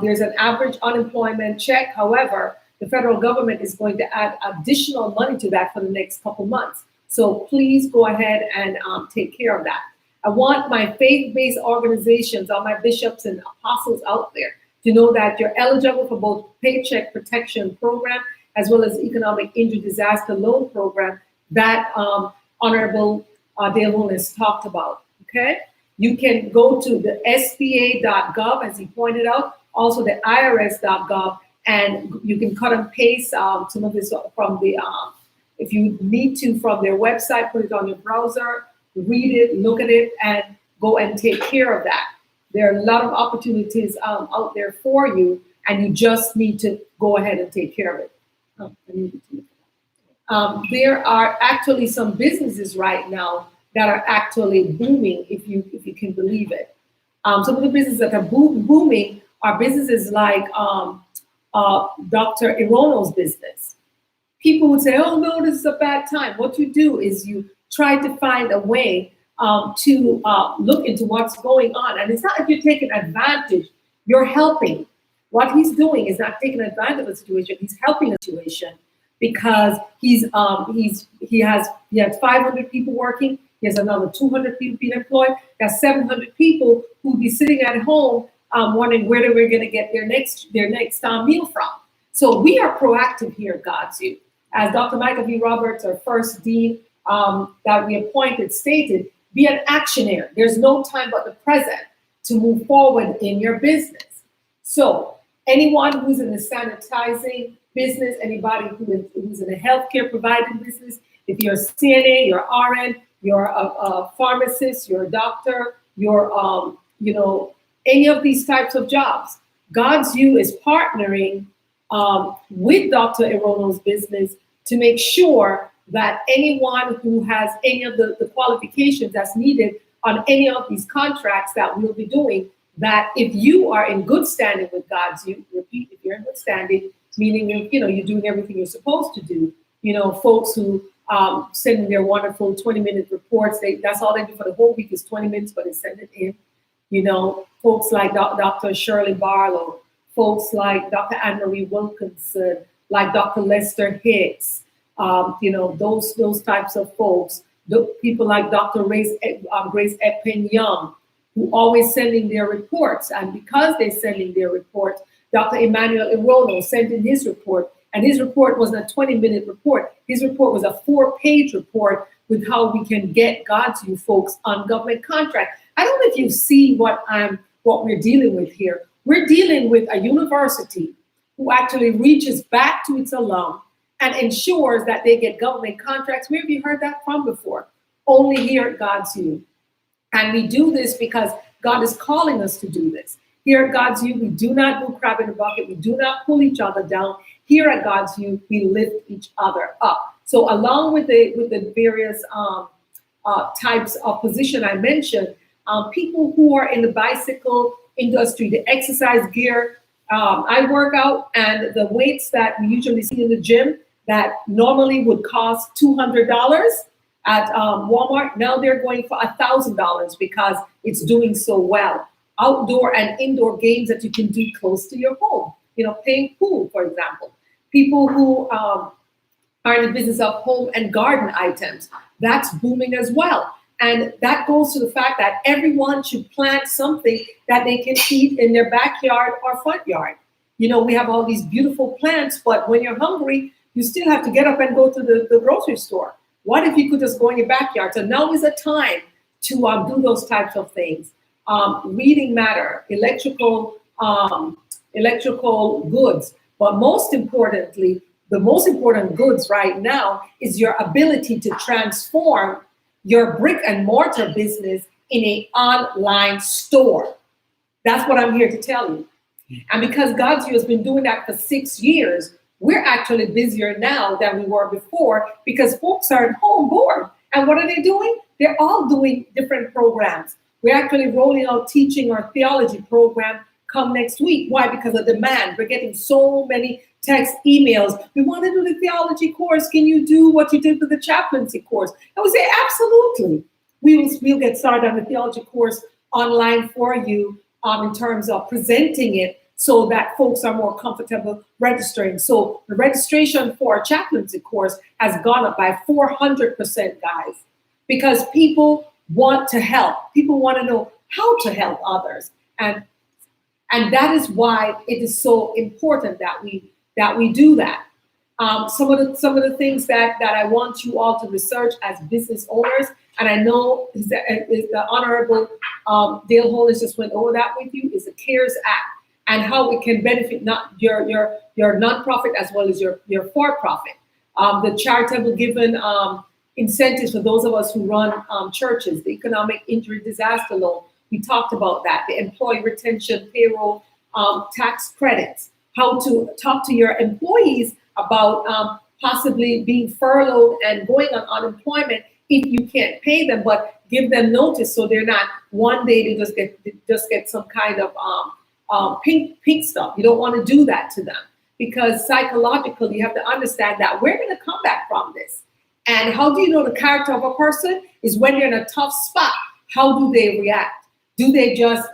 [SPEAKER 4] There's an average unemployment check. However, the federal government is going to add additional money to that for the next couple months. So please go ahead and take care of that. I want my faith-based organizations, all my bishops and apostles out there, to know that you're eligible for both Paycheck Protection Program as well as Economic Injury Disaster Loan Program that Honorable Dale Holness talked about, okay? You can go to the SBA.gov, as he pointed out, also the IRS.gov, and you can cut and paste some of this from the, if you need to, from their website, put it on your browser, read it, look at it, and go and take care of that. There are a lot of opportunities out there for you, and you just need to go ahead and take care of it. There are actually some businesses right now that are actually booming, if you can believe it. Some of the businesses that are booming are businesses like Dr. Irono's business. People would say, oh no, this is a bad time. What you do is you try to find a way to look into what's going on. And it's not like you're taking advantage, you're helping. What he's doing is not taking advantage of the situation, he's helping the situation, because he has 500 people working, he has another 200 people being employed, that's 700 people who be sitting at home wondering where they were going to get their next meal from. So we are proactive here at GODSU. As Dr. Michael V. Roberts, our first dean that we appointed, stated, be an actionaire. There's no time but the present to move forward in your business. So anyone who's in the sanitizing business, anybody who's in a healthcare providing business, if you're a CNA, you're RN, you're a pharmacist, you're a doctor, you're any of these types of jobs, GODSU is partnering with Dr. Irono's business to make sure that anyone who has any of the qualifications that's needed on any of these contracts that we'll be doing, that if you are in good standing with GODSU, repeat, if you're in good standing, meaning you're doing everything you're supposed to do. Folks who send in their wonderful 20-minute reports, that's all they do for the whole week is 20 minutes, but they send it in. Folks like Dr. Shirley Barlow, folks like Dr. Anne-Marie Wilkinson, like Dr. Lester Hicks, those types of folks. People like Dr. Grace Eppen-Young, who always sending their reports. And because they're sending their reports, Dr. Emmanuel Irono sent in his report, and his report wasn't a 20-minute report. His report was a 4-page report with how we can get GODSU folks on government contract. I don't know if you see what we're dealing with here. We're dealing with a university who actually reaches back to its alum and ensures that they get government contracts. Where have you heard that from before? Only here at GODSU. And we do this because God is calling us to do this. Here at GODSU, we do not do crab in the bucket. We do not pull each other down. Here at GODSU, we lift each other up. So along with the various types of position I mentioned, people who are in the bicycle industry, the exercise gear, I work out, and the weights that we usually see in the gym that normally would cost $200 at Walmart, now they're going for $1,000 because it's doing so well. Outdoor and indoor games that you can do close to your home, playing pool, for example. People who are in the business of home and garden items, that's booming as well. And that goes to the fact that everyone should plant something that they can eat in their backyard or front yard. We have all these beautiful plants, but when you're hungry, you still have to get up and go to the grocery store. What if you could just go in your backyard? So now is the time to do those types of things. Reading matter, electrical goods, but most importantly, the most important goods right now is your ability to transform your brick and mortar business in an online store. That's what I'm here to tell you. And because GODSU has been doing that for 6 years, we're actually busier now than we were before because folks are at home bored. And what are they doing? They're all doing different programs. We're actually rolling out teaching our theology program come next week. Why? Because of demand. We're getting so many text, emails. We want to do the theology course. Can you do what you did with the chaplaincy course? I would say, absolutely. We'll get started on the theology course online for you in terms of presenting it so that folks are more comfortable registering. So the registration for a chaplaincy course has gone up by 400%, guys, because people want to help. People want to know how to help others. And that is why it is so important that we do that. Some of the things that I want you all to research as business owners, and I know is the Honorable Dale Holness just went over that with you, is the CARES Act and how it can benefit not your nonprofit as well as your for-profit. The charitable given incentives for those of us who run churches, the economic injury disaster loan. We talked about that, the employee retention, payroll, tax credits, how to talk to your employees about possibly being furloughed and going on unemployment if you can't pay them, but give them notice so they're not one day they just get some kind of pink stuff. You don't want to do that to them, because psychologically you have to understand that we're going to come back from this. And how do you know the character of a person is when you're in a tough spot? How do they react? Do they just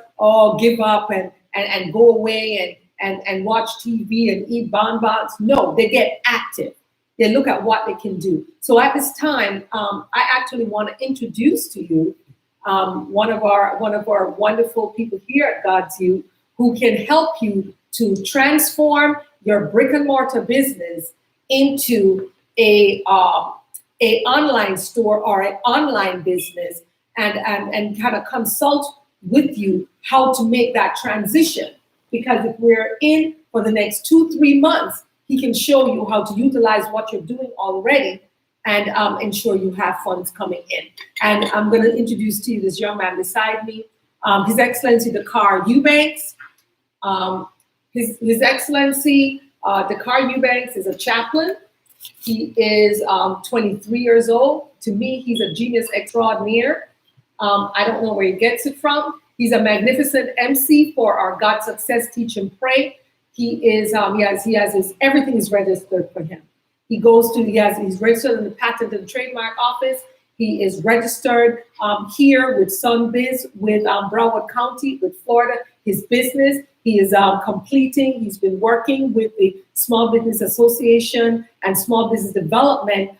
[SPEAKER 4] give up and go away and watch TV and eat bonbons? No, they get active. They look at what they can do. So at this time, I actually want to introduce to you one of our wonderful people here at GODSU who can help you to transform your brick and mortar business into a online store or an online business, and kind of consult with you how to make that transition. Because if we're in for the next 2-3 months, he can show you how to utilize what you're doing already and ensure you have funds coming in. And I'm going to introduce to you this young man beside me, His Excellency Dakar Eubanks. His Excellency Dakar Eubanks is a chaplain. He is 23 years old. To me, he's a genius extraordinaire. I don't know where he gets it from. He's a magnificent MC for our God Success Teach and Pray. He is he has his everything is registered for him. He's registered in the Patent and Trademark Office. He is registered here with Sunbiz, with Broward County, with Florida. His business, he is completing. He's been working with the Small Business Association and Small Business Development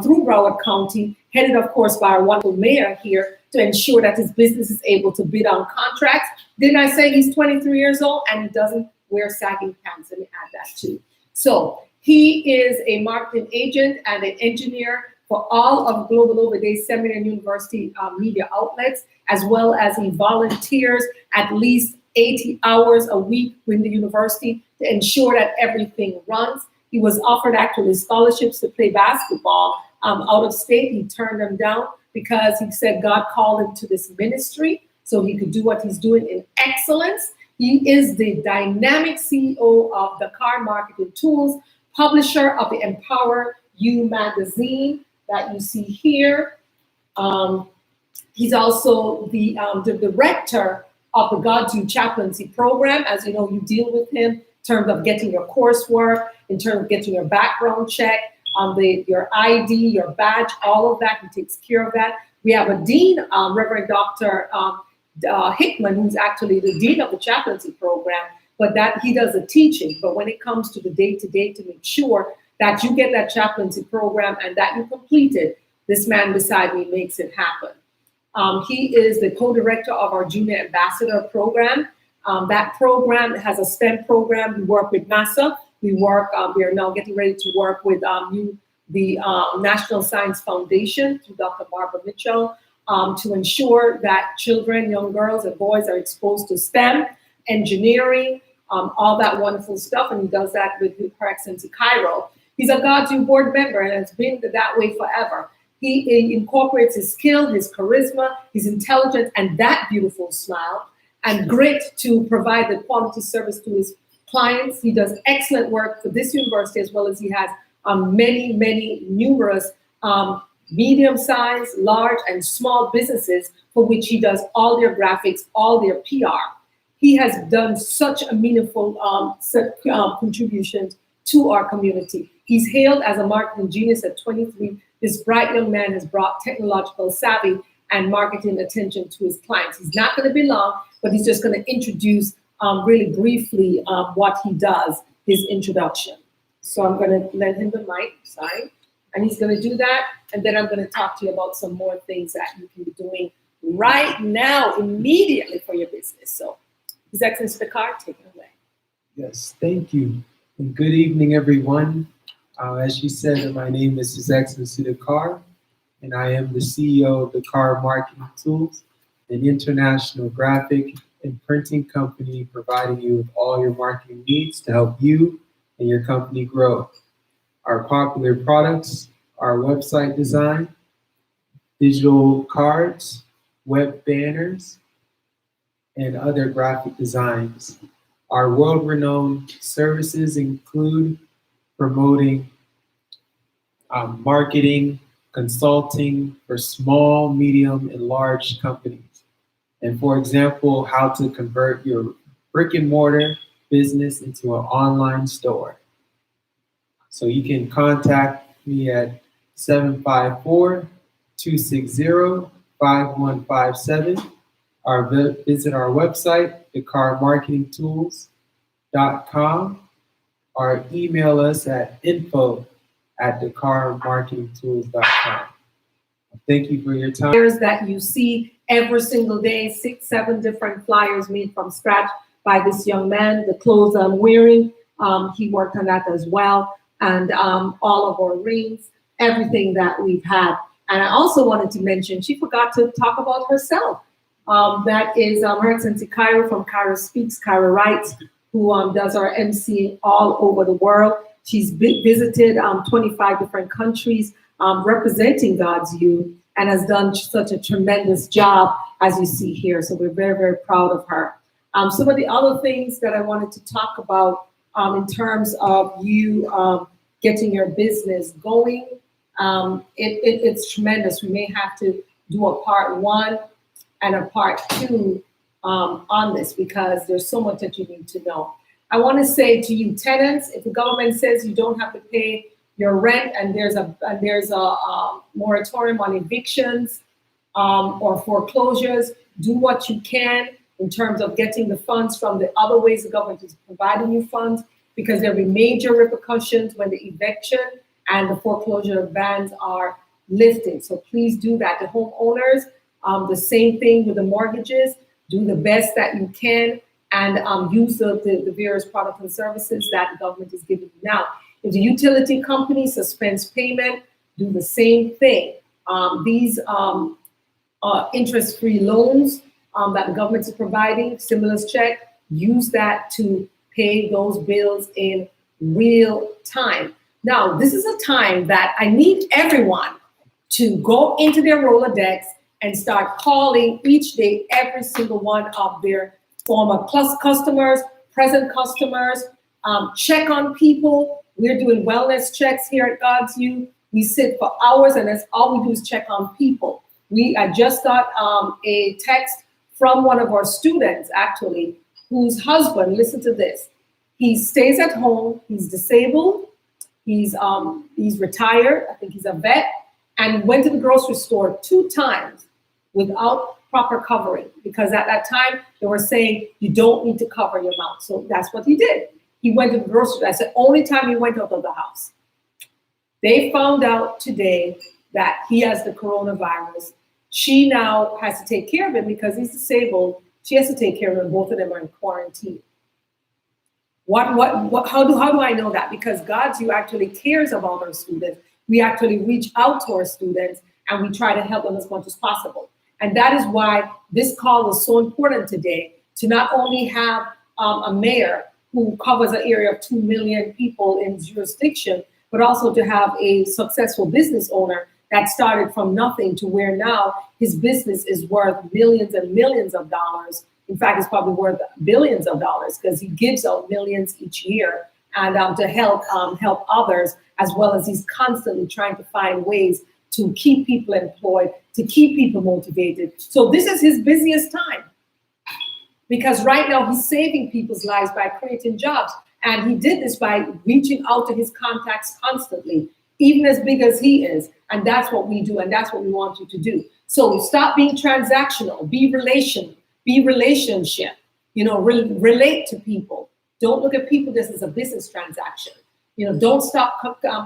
[SPEAKER 4] through Broward County, headed, of course, by our wonderful mayor here, to ensure that his business is able to bid on contracts. Didn't I say he's 23 years old and he doesn't wear sagging pants? Let me add that too. So he is a marketing agent and an engineer for all of Global Over Day Seminary and University media outlets, as well as he volunteers at least 80 hours a week with the university to ensure that everything runs. He was offered actually scholarships to play basketball out of state. He turned them down because he said God called him to this ministry so he could do what he's doing in excellence. He is the dynamic CEO of Dakar Marketing Tools, publisher of the Empower You magazine that you see here. He's also the director of the GODSU chaplaincy program. As you know, you deal with him in terms of getting your coursework, in terms of getting your background check, your ID, your badge, all of that. He takes care of that. We have a dean, Reverend Dr. Hickman, who's actually the dean of the chaplaincy program, but that he does the teaching. But when it comes to the day-to-day to make sure that you get that chaplaincy program and that you complete it, this man beside me makes it happen. He is the co-director of our Junior Ambassador program. That program has a STEM program. We work with NASA. We are now getting ready to work with the National Science Foundation through Dr. Barbara Mitchell to ensure that children, young girls and boys are exposed to STEM, engineering, all that wonderful stuff. And he does that with Her Excellency Cairo. He's a GODSU board member and has been that way forever. He incorporates his skill, his charisma, his intelligence, and that beautiful smile, and grit to provide the quality service to his clients. He does excellent work for this university, as well as he has many numerous medium-sized, large, and small businesses for which he does all their graphics, all their PR. He has done such a meaningful contribution to our community. He's hailed as a marketing genius at 23. This bright young man has brought technological savvy and marketing attention to his clients. He's not going to be long, but he's just going to introduce really briefly what he does, his introduction. So I'm going to lend him the mic, sorry. And he's going to do that. And then I'm going to talk to you about some more things that you can be doing right now, immediately for your business. So His Excellency Dakar, take it away.
[SPEAKER 5] Yes, thank you. And good evening, everyone. As she said, my name is His Excellency Dakar, and I am the CEO of Dakar Marketing Tools, an international graphic and printing company providing you with all your marketing needs to help you and your company grow. Our popular products are website design, digital cards, web banners, and other graphic designs. Our world-renowned services include promoting marketing, consulting for small, medium, and large companies. And for example, how to convert your brick and mortar business into an online store. So you can contact me at 754-260-5157 or visit our website, dakarmarketingtools.com, or email us at info@dakarmarketingtools.com. Thank you for your time.
[SPEAKER 4] Flyers that you see every single day, 6, 7 different flyers made from scratch by this young man. The clothes I'm wearing, he worked on that as well. And all of our rings, everything that we've had. And I also wanted to mention, she forgot to talk about herself. That is Her Excellency Cairo from Cairo Speaks, Cairo Writes, who does our MC all over the world. She's visited 25 different countries representing GODSU and has done such a tremendous job, as you see here. So we're very, very proud of her. Some of the other things that I wanted to talk about in terms of you getting your business going, it's tremendous. We may have to do a part 1 and a part 2 on this because there's so much that you need to know. I want to say to you tenants, if the government says you don't have to pay your rent and there's a moratorium on evictions or foreclosures, do what you can in terms of getting the funds from the other ways the government is providing you funds, because there'll be major repercussions when the eviction and the foreclosure bans are lifted. So please do that. The homeowners, the same thing with the mortgages, do the best that you can and use the various products and services that the government is giving you now. If the utility company suspends payment, do the same thing. These interest-free loans that the government is providing, stimulus check, use that to pay those bills in real time. Now, this is a time that I need everyone to go into their Rolodex and start calling each day every single one of their former customers, present customers, check on people. We're doing wellness checks here at GODSU. We sit for hours and that's all we do is check on people. I just got a text from one of our students, actually, whose husband, listen to this, he stays at home, he's disabled, he's retired, I think he's a vet, and went to the grocery store 2 times without proper covering, because at that time they were saying you don't need to cover your mouth. So that's what he did. He went to the grocery store. That's the only time he went out of the house. They found out today that he has the coronavirus. She now has to take care of him because he's disabled. She has to take care of him. Both of them are in quarantine. How do I know that? Because GODSU actually cares about our students. We actually reach out to our students and we try to help them as much as possible. And that is why this call was so important today, to not only have a mayor who covers an area of 2 million people in jurisdiction, but also to have a successful business owner that started from nothing to where now his business is worth millions and millions of dollars. In fact, it's probably worth billions of dollars because he gives out millions each year and to help others, as well as he's constantly trying to find ways to keep people employed, to keep people motivated. So this is his busiest time because right now he's saving people's lives by creating jobs. And he did this by reaching out to his contacts constantly, even as big as he is. And that's what we do, and that's what we want you to do. So stop being transactional, be relational, be relationship, relate to people. Don't look at people just as a business transaction. Don't stop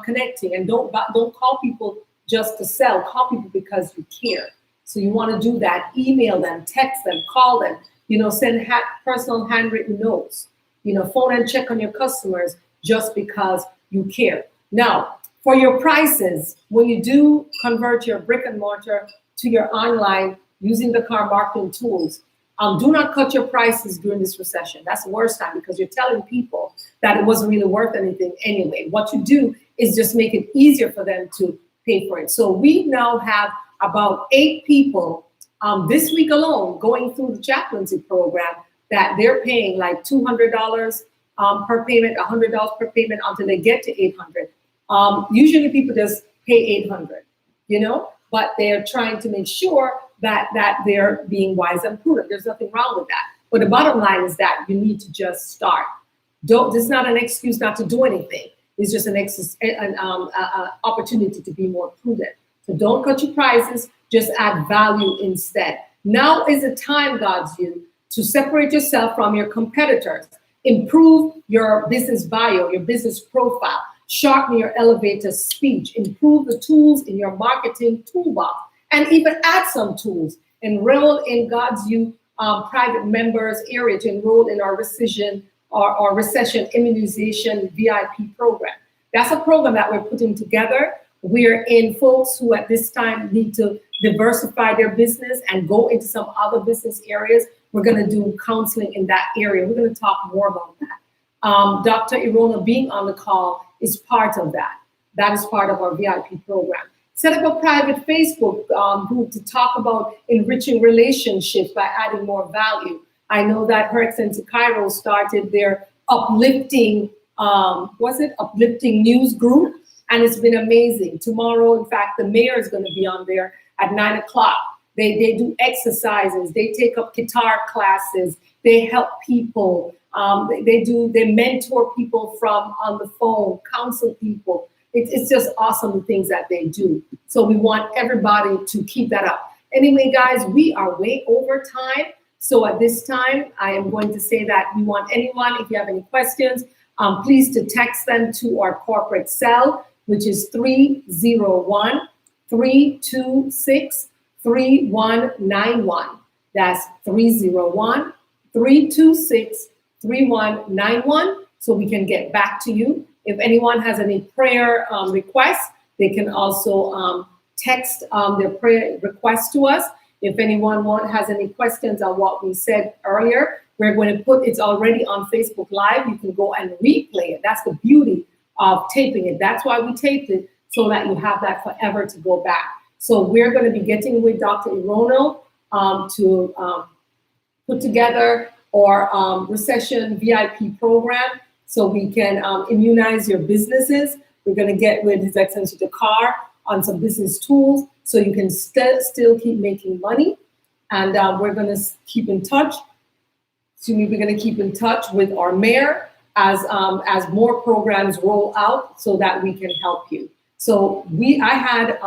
[SPEAKER 4] connecting, and don't call people just to sell. Call people because you care. So you want to do that. Email them, text them, call them, send personal handwritten notes, phone and check on your customers just because you care. Now, for your prices, when you do convert your brick and mortar to your online using the car marketing tools, do not cut your prices during this recession. That's the worst time, because you're telling people that it wasn't really worth anything anyway. What you do is just make it easier for them to pay for it. So we now have about 8 people this week alone going through the chaplaincy program that they're paying like $200 per payment, $100 per payment until they get to $800. Usually people just pay $800, but they're trying to make sure that they're being wise and prudent. There's nothing wrong with that. But the bottom line is that you need to just start. This is not an excuse not to do anything. It's just an opportunity to be more prudent. So don't cut your prices, just add value instead. Now is the time, GODSU, to separate yourself from your competitors. Improve your business bio, your business profile. Sharpen your elevator speech. Improve the tools in your marketing toolbox. And even add some tools. Enroll in GODSU private members area to enroll in our recession immunization VIP program. That's a program that we're putting together. We're in folks who at this time need to diversify their business and go into some other business areas. We're going to do counseling in that area. We're going to talk more about that. Dr. Irona being on the call is part of that. That is part of our VIP program. Set up a private Facebook group to talk about enriching relationships by adding more value. I know that Her Excellency Cairo started their uplifting, uplifting news group, and it's been amazing. Tomorrow, in fact, the mayor is going to be on there at 9 o'clock. They do exercises, they take up guitar classes, they help people, they mentor people from on the phone, counsel people. It's just awesome the things that they do. So we want everybody to keep that up. Anyway, guys, we are way over time. So at this time, I am going to say that we want anyone, if you have any questions, please to text them to our corporate cell, which is 301-326-3191. That's 301-326-3191, so we can get back to you. If anyone has any prayer requests, they can also text their prayer request to us. If anyone has any questions on what we said earlier, we're going to it's already on Facebook Live. You can go and replay it. That's the beauty of taping it. That's why we taped it, so that you have that forever to go back. So we're going to be getting with Dr. Irono to put together our recession VIP program, so we can immunize your businesses. We're going to get with His Excellency the Car on some business tools, so you can still keep making money. And we're going to keep in touch. We're going to keep in touch with our mayor as more programs roll out, so that we can help you. So I had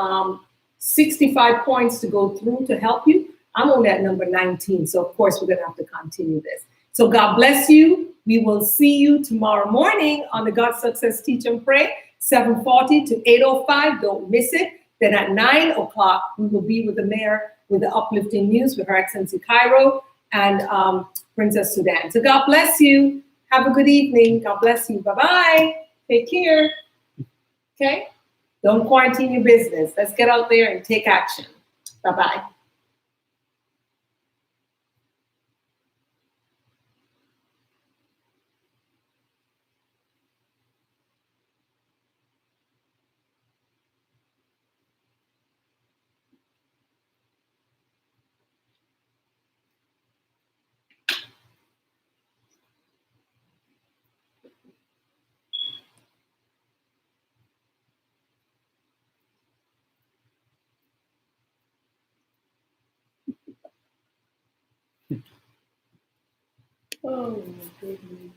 [SPEAKER 4] 65 points to go through to help you. I'm only at number 19, so of course we're going to have to continue this. So God bless you. We will see you tomorrow morning on the God Success Teach and Pray, 7:40 to 8:05. Don't miss it. Then at 9 o'clock, we will be with the mayor with the uplifting news with Her Excellency Cairo and Princess Sudan. So God bless you. Have a good evening. God bless you. Bye-bye. Take care. Okay? Don't quarantine your business. Let's get out there and take action. Bye-bye. Oh, my goodness.